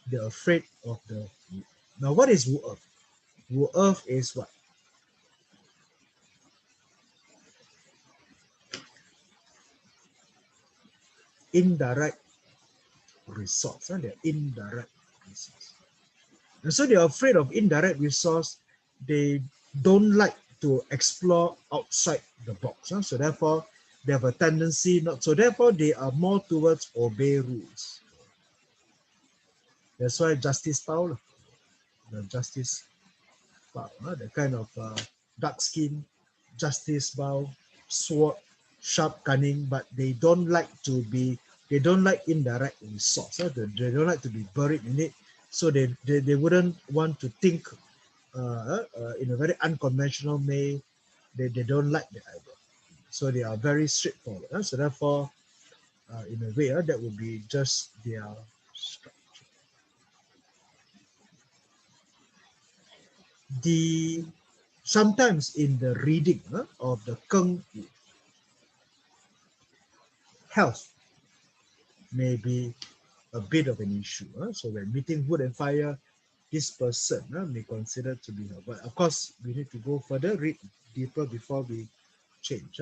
They're afraid of the Wu. Now, what is Wu Earth? Wu Earth is what? Indirect resource. They're indirect resource. And so they're afraid of indirect resource. They don't like to explore outside the box. So therefore, they have a tendency not. So therefore, they are more towards obey rules. That's why Justice Pao, the Justice Pao, the kind of dark skin, Justice Pao, sword, sharp, cunning, but they don't like to be. They don't like indirect resource. They don't like to be buried in it. So they wouldn't want to think in a very unconventional way. They don't like the idea. So they are very straightforward. So therefore, in a way, that would be just their structure. Sometimes in the reading of the Keng Wu, health may be a bit of an issue. So when meeting wood and fire, this person may consider to be her. But of course, we need to go further, read deeper before we change.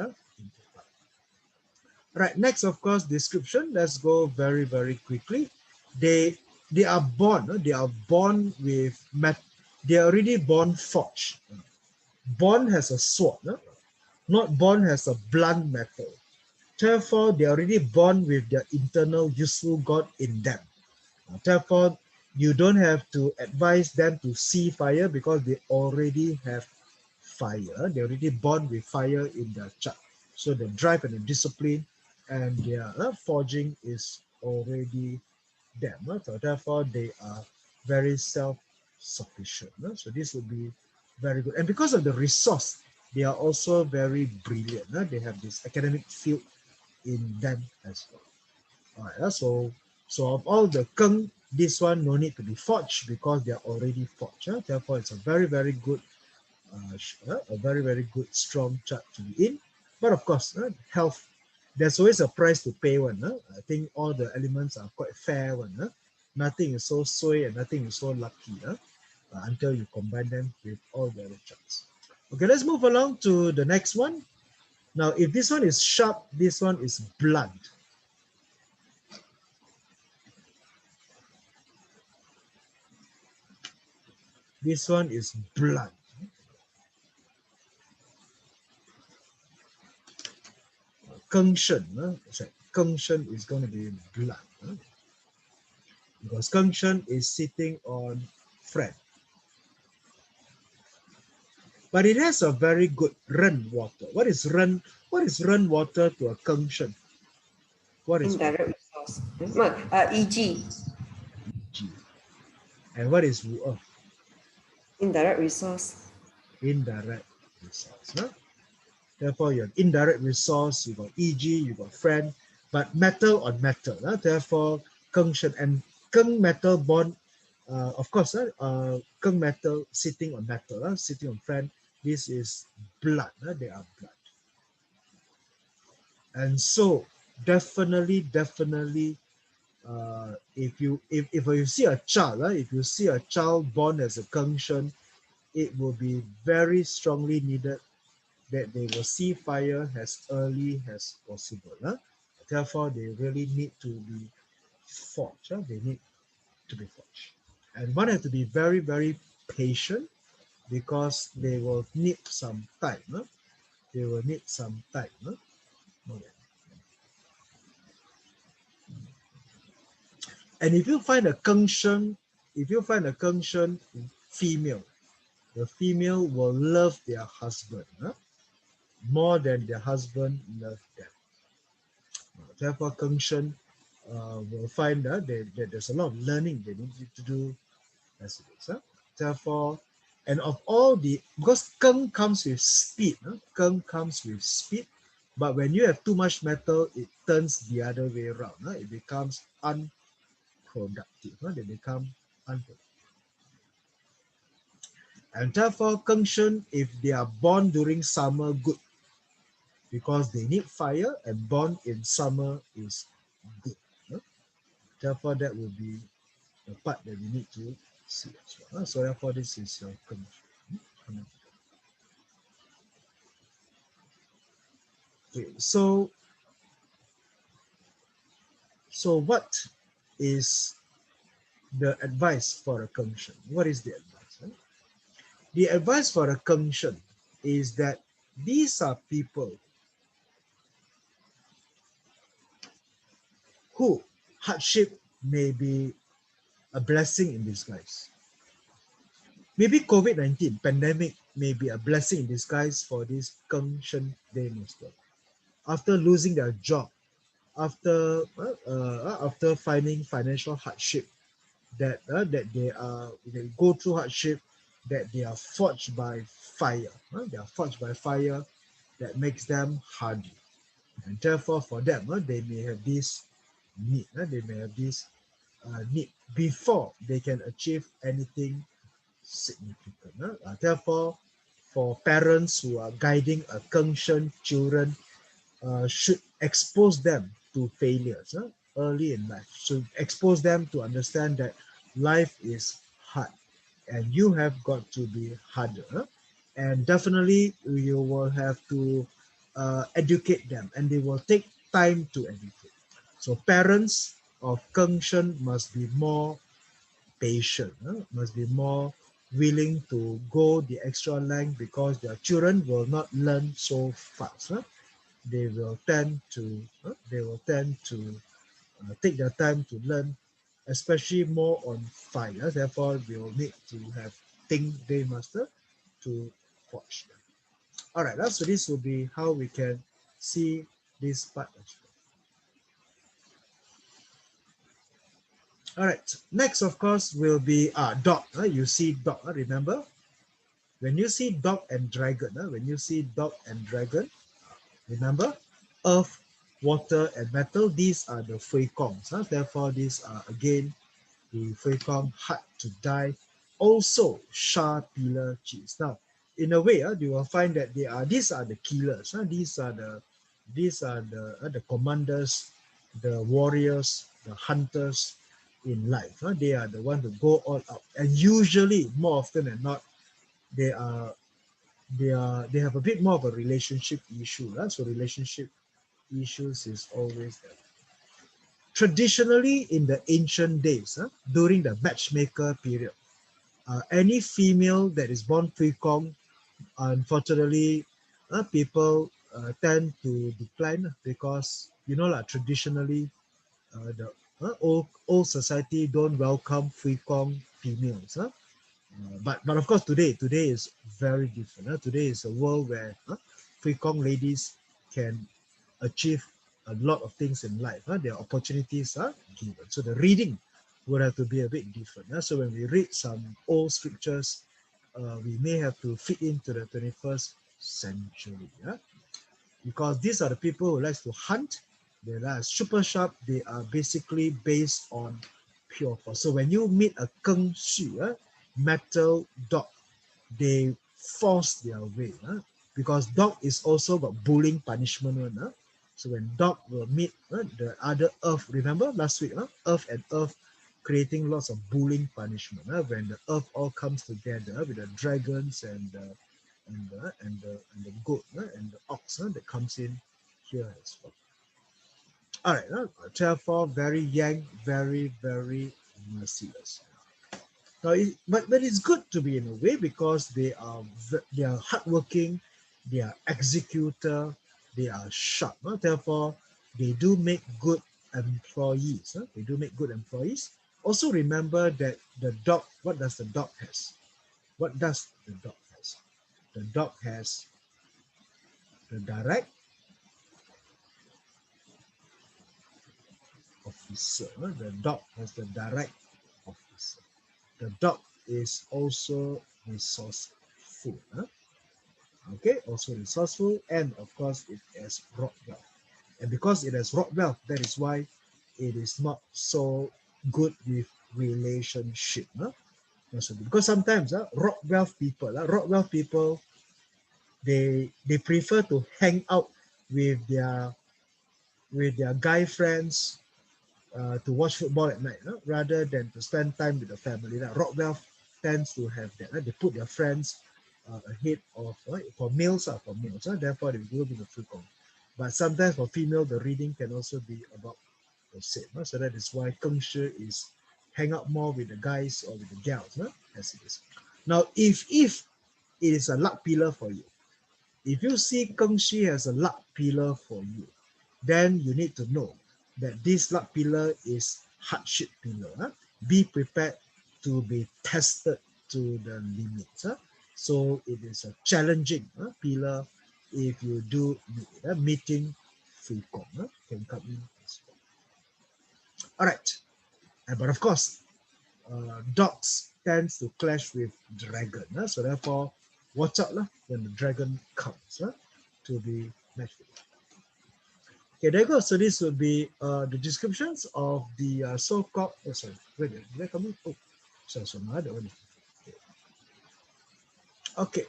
Right, next, of course, description. Let's go very, very quickly. They are born. They are born with they are already born forged. Born has a sword, not born has a blunt metal. Therefore, they are already born with their internal useful God in them. Therefore, you don't have to advise them to see fire because they already have fire. They're already born with fire in their chart. So the drive and the discipline and their forging is already them. So therefore, they are very self-sufficient. So this would be very good. And because of the resource, they are also very brilliant. They have this academic field in them as well. All right, so of all the Keng, this one no need to be forged because they are already forged. Therefore, it's a very, very good, strong chart to be in. But of course, health, there's always a price to pay one. I think all the elements are quite fair one. Nothing is so sway and nothing is so lucky until you combine them with all the other charts. Okay, let's move along to the next one. Now, if this one is sharp, this one is blunt. This one is blunt. Keng Shen, Keng Shen is going to be blunt. Because Keng Shen is sitting on friend. But it has a very good Ren water. What is Ren water to a Keng Shen? What is Indirect resource. EG. G? And what is Wu Earth? Indirect resource. Indirect resource. Therefore, you have indirect resource, you got EG, you got friend, but metal on metal. Therefore, Keng Shen and Keng metal bond, of course, Keng metal sitting on metal, sitting on friend. This is blood. They are blood. And so, definitely, if you see a child born as a Keng Shen, it will be very strongly needed that they will see fire as early as possible. Therefore, they really need to be forged. They need to be forged. And one has to be very, very patient because they will need some time. They will need some time. Okay. And if you find a Keng Shen female, the female will love their husband more than their husband love them. Therefore, Keng Shen will find that there's a lot of learning they need to do as it is. Therefore, and of all because Keng comes with speed, Keng comes with speed, but when you have too much metal, it turns the other way around. It becomes unproductive. They become unproductive. And therefore, Kengshen, if they are born during summer, good, because they need fire, and born in summer is good. Therefore, that will be the part that we need to see as well. So therefore, this is your Kengshen. Okay, so what is the advice for a Kengshen? What is the advice? The advice for a Kengshen is that these are people who hardship may be a blessing in disguise. Maybe COVID-19 pandemic may be a blessing in disguise for this Geng Daymaster. After losing their job, after finding financial hardship, that they go through hardship, that they are forged by fire. They are forged by fire that makes them hardy, and therefore for them they may have this need. They may have this need before they can achieve anything significant. Therefore, for parents who are guiding a Kengshen children, should expose them to failures early in life. So expose them to understand that life is hard and you have got to be harder. And definitely you will have to educate them, and they will take time to educate. So parents of Kengshen must be more patient, must be more willing to go the extra length, because their children will not learn so fast. They will tend to take their time to learn, especially more on fire. Therefore, we will need to have Geng Daymaster to watch them. All right, so this will be how we can see this part as well. All right, next of course will be dog. You see dog, remember? When you see dog and dragon, remember? Earth, water, and metal, these are the Fui Kongs. Therefore, these are again the Fui Kong hard to die. Also, Sha Pillar Cheese. Now, in a way, you will find that these are the killers. These are the commanders, the warriors, the hunters in life. They are the ones who go all out. And usually, more often than not, they have a bit more of a relationship issue. So relationship issues is always there. Traditionally, in the ancient days, during the matchmaker period, any female that is born Fui Kong, unfortunately, people tend to decline, because traditionally, the old society don't welcome Fui Kong females. But of course today is very different. Today is a world where Fui Kong ladies can achieve a lot of things in life. Their opportunities are given. So the reading would have to be a bit different. So when we read some old scriptures, we may have to fit into the 21st century. Because these are the people who like to hunt. They are super sharp. They are basically based on pure force. So when you meet a Geng Xu, metal dog, they force their way. Because dog is also got bullying punishment. So when dog will meet the other earth, remember last week, earth and earth creating lots of bullying punishment. When the earth all comes together with the dragons and the goat and the ox that comes in here as well. All right, therefore very young, very, very merciless. Now, but it's good to be in a way, because they are hardworking, they are executor, they are sharp. Therefore, they do make good employees. They do make good employees. Also remember that the dog. What does the dog has? What does the dog has? The dog has the direct officer. The dog has the direct officer. The dog is also resourceful. Okay, also resourceful, and of course it has wrought wealth. And because it has wrought wealth, that is why it is not so good with relationship. Also, because sometimes rock wealth people, they prefer to hang out with their guy friends to watch football at night, rather than to spend time with the family. Rock wealth tends to have that. They put their friends ahead of for males. Therefore, they will be the free call. But sometimes for female, the reading can also be about the same. So that is why Keng Shi is hang out more with the guys or with the gals, as it is. Now, if it is a luck pillar for you, if you see Keng Shi as a luck pillar for you, then you need to know that this luck pillar is hardship pillar. Be prepared to be tested to the limits. So it is a challenging pillar if you do meeting free Kong. Can come in as well. All right. But of course, dogs tends to clash with dragon. So therefore, watch out when the dragon comes to be matched with. Okay, there you go. So this will be the descriptions of the so-called. Oh, sorry. Wait, did I come in? Oh, sorry, another one. Okay.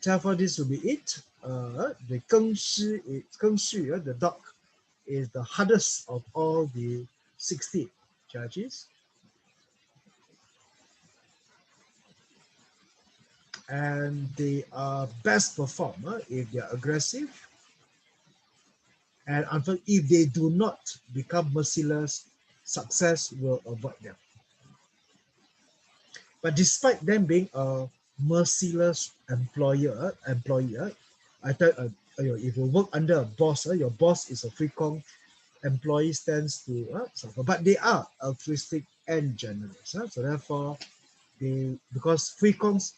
Therefore, this will be it. The Geng Shi, the dog, is the hardest of all the 16 judges. And they are best performer if they are aggressive. And if they do not become merciless, success will avoid them. But despite them being a merciless employee, I tell if you work under a boss, your boss is a free Kong, employees tends to suffer. But they are altruistic and generous. So therefore, because free Kongs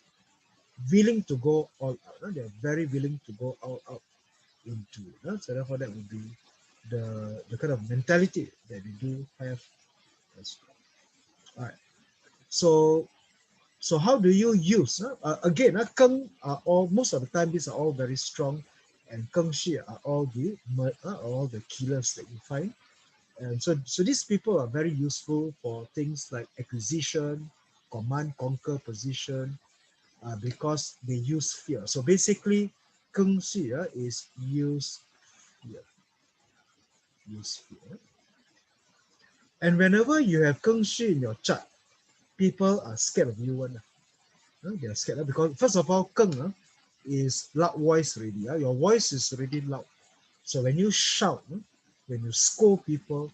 willing to go all out, they're very willing to go all out into it. So therefore, that would be the kind of mentality that they do have as well. All right. So how do you use? Again, Keng are all, most of the time these are all very strong, and Keng Shi are all the killers that you find. And so these people are very useful for things like acquisition, command, conquer position, because they use fear. So basically, Keng Shi is use fear. Use fear. And whenever you have Keng Shi in your chart, people are scared of you. They are scared because first of all, Keng is loud voice already. Your voice is already loud. So when you shout, when you scold people,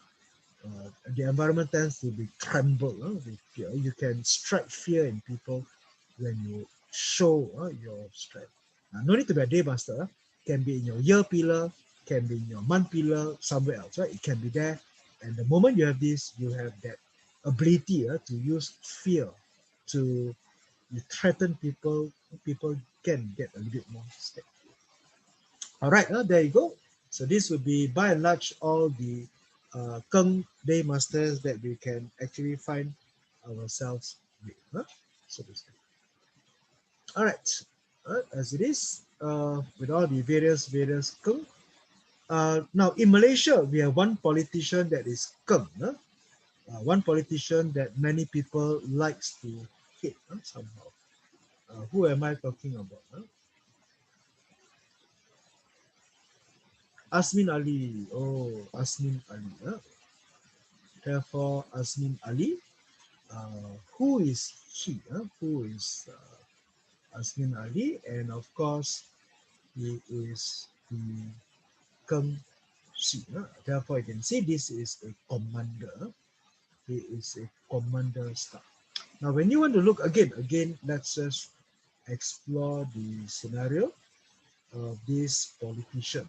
the environment tends to be trembled with fear. You can strike fear in people when you show your strength. No need to be a Daymaster. Can be in your year pillar, can be in your month pillar, somewhere else. Right? It can be there. And the moment you have this, you have that ability to use fear to threaten people. People can get a little bit more scared. All right, there you go. So this would be by and large all the Geng Daymasters that we can actually find ourselves with. So to speak. All right, as it is with all the various Geng. Now in Malaysia, we have one politician that is Geng. One politician that many people likes to hate somehow. Who am I talking about? Asmin Ali. Oh, Asmin Ali. Therefore, Asmin Ali. Who is he? Who is Asmin Ali? And of course, he is the Geng Shi. Therefore, you can see this is a commander. He is a commander staff. Now, when you want to look again, let's just explore the scenario of this politician.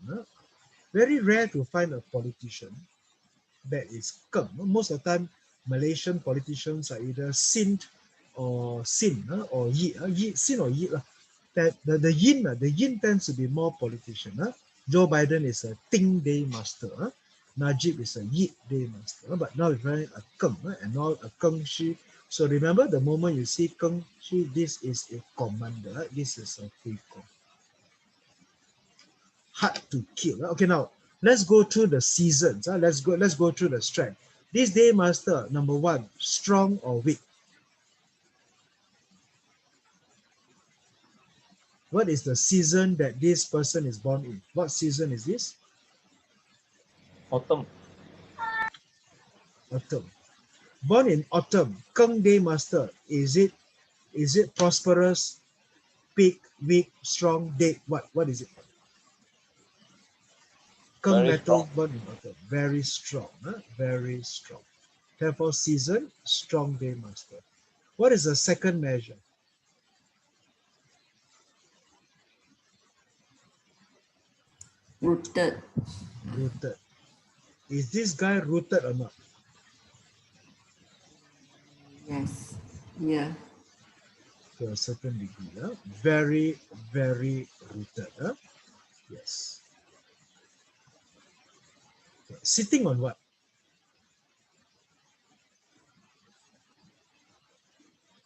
Very rare to find a politician that is Geng. Most of the time, Malaysian politicians are either Sin or Sin or Yi, Sin or Yi. That the Yin tends to be more politician. Joe Biden is a Ting Daymaster. Najib is a Yi Daymaster. But now it's running a Geng and now a Geng Shi. So remember, the moment you see Geng Shi, this is a commander. This is a free Kong. Hard to kill. Okay, now let's go through the seasons. Let's go through the strength. This Daymaster, number one, strong or weak? What is the season that this person is born in? What season is this? Autumn. Autumn. Born in autumn, Geng Daymaster, is it prosperous, big, weak, strong, dead? What is it? Geng Very metal strong. born in autumn. Very strong. Huh? Very strong. Therefore, season, strong Daymaster. What is the second measure? Rooted. Rooted. Is this guy rooted or not? Yes. Yeah. To a certain degree. Huh? Very, very rooted. Huh? Yes. Okay. Sitting on what?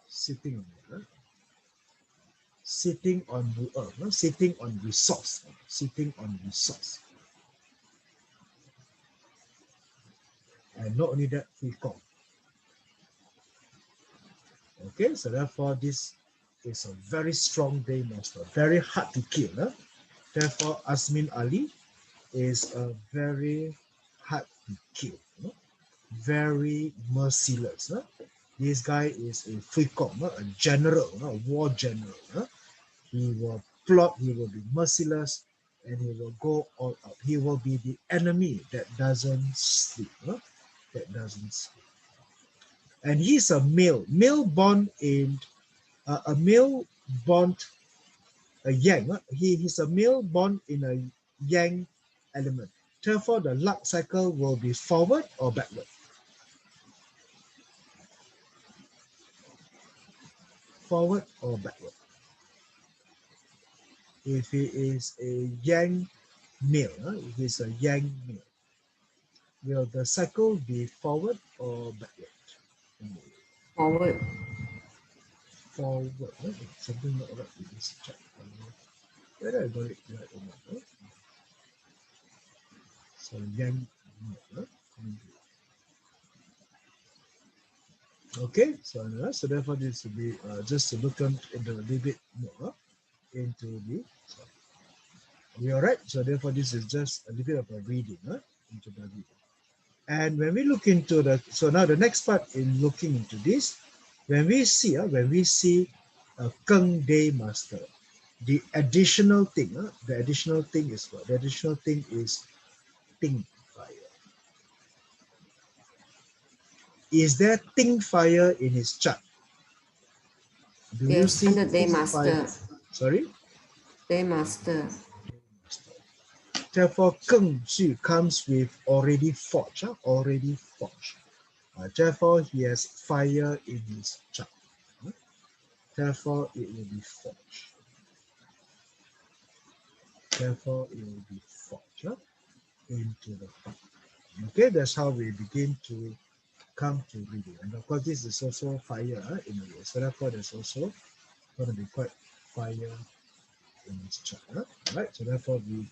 Sitting on what? Huh? Sitting on sitting on resource. Sitting on resource. And not only that, we call. Okay, so therefore this is a very strong Daymaster, very hard to kill. Huh? Therefore, Asmin Ali is a very hard to kill, very merciless. Huh? This guy is a Fuikong, a general, a war general. Huh? He will plot, he will be merciless, and he will go all out. He will be the enemy that doesn't sleep. Huh? That doesn't sleep. And he's a male born in a male born a yang. He's a male born in a yang element. Therefore, the luck cycle will be forward or backward. Forward or backward. If he is a yang male, if he's a yang male, will the cycle be forward or backward? Forward. Forward. Something not right with this chart. Whether I got it right or not. So yang male. Okay, so therefore this will be just to look into a little bit more into the. So, we all right? So therefore this is just a little bit of a reading into the reading. And when we look into the, so now the next part in looking into this, when we see a Geng Daymaster, the additional thing is what? The additional thing is Ting Fire. Is there Ting Fire in his chart? Do you Yes. see Under Ting Fire? Daymaster. Sorry? Daymaster. Therefore, Geng Xu comes with already forged. Therefore, he has fire in his chart. Therefore, it will be forged. Therefore, it will be forged into the heart. Okay, that's how we begin to come to reading. And of course, this is also fire in a way. So therefore, there's also going to be quite fire in this chart. Right? So therefore, we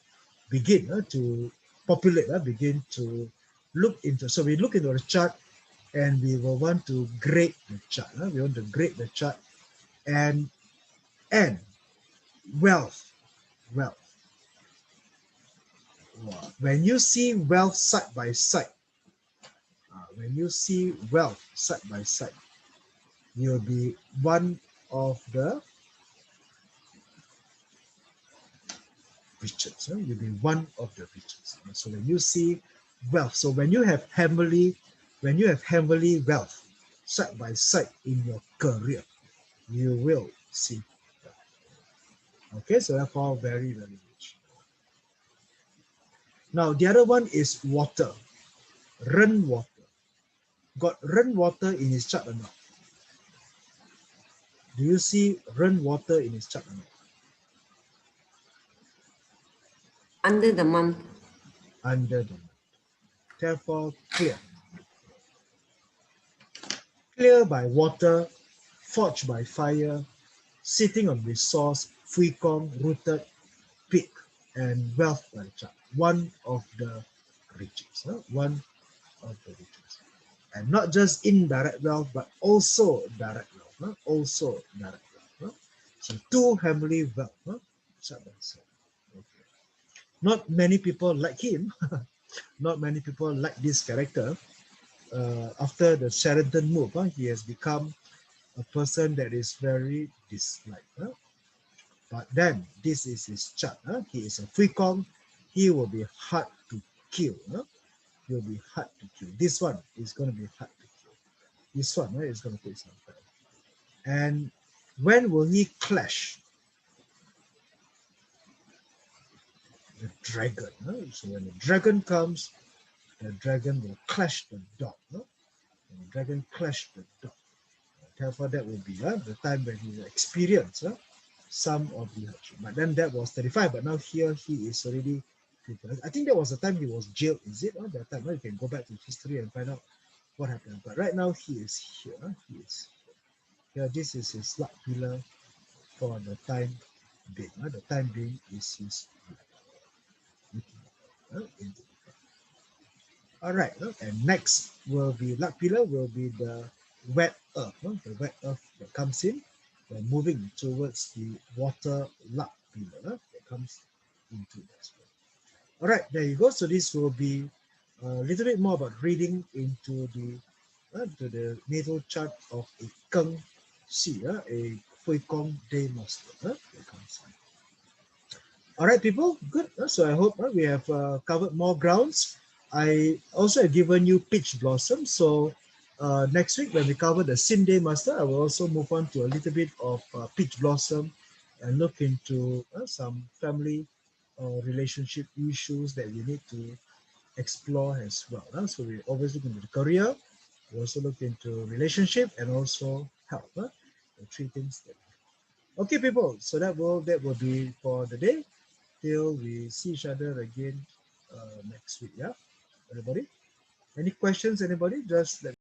begin to populate, begin to look into. So we look into the chart and we will want to grade the chart. We want to grade the chart and wealth. When you see wealth side by side, you'll be one of the riches. You'll be one of the riches. So when you see wealth, so when you have heavenly wealth side by side in your career, you will see that. Okay, so therefore very, very rich. Now the other one is water. Ren water. Got Ren water in his chart or not? Do you see Ren water in his chart or not? Under the month. Under the month. Therefore clear. Clear by water, forged by fire, sitting on resource, free kong, rooted, peak, and wealth by the chart. One of the riches. One of the riches. And not just indirect wealth, but also direct wealth. So two heavenly wealth, side by side. Okay. Not many people like him. Not many people like this character. After the Sheraton move, he has become a person that is very disliked. But then this is his chart. He is a Fui Kong. He will be hard to kill. He will be hard to kill. This one is going to be hard to kill. This one is going to take some time. And when will he clash? The dragon. So when the dragon comes, the dragon will clash the dog. And the dragon clash the dog. Therefore, that will be the time when he will experience some of the hardship. But then that was 35. But now here he is already 50. I think that was the time he was jailed. Is it? That time you can go back to history and find out what happened. But right now he is here. He is here. This is his luck pillar for the time being. The time being is his all right, and next will be luck pillar will be the wet earth. The wet earth that comes in, moving towards the water luck pillar that comes into this. All right, there you go. So this will be a little bit more about reading into the natal chart of a Geng Si, a Fui Kong Daymaster that comes in. All right, people, good. So I hope we have covered more grounds. I also have given you Peach Blossom. So next week when we cover the Sin Daymaster, I will also move on to a little bit of Peach Blossom and look into some family relationship issues that we need to explore as well. So we always look into the career, we also look into relationship and also health. The three things. Okay, people. So that will be for the day. Till we see each other again next week. Yeah, everybody. Any questions? Anybody? Just let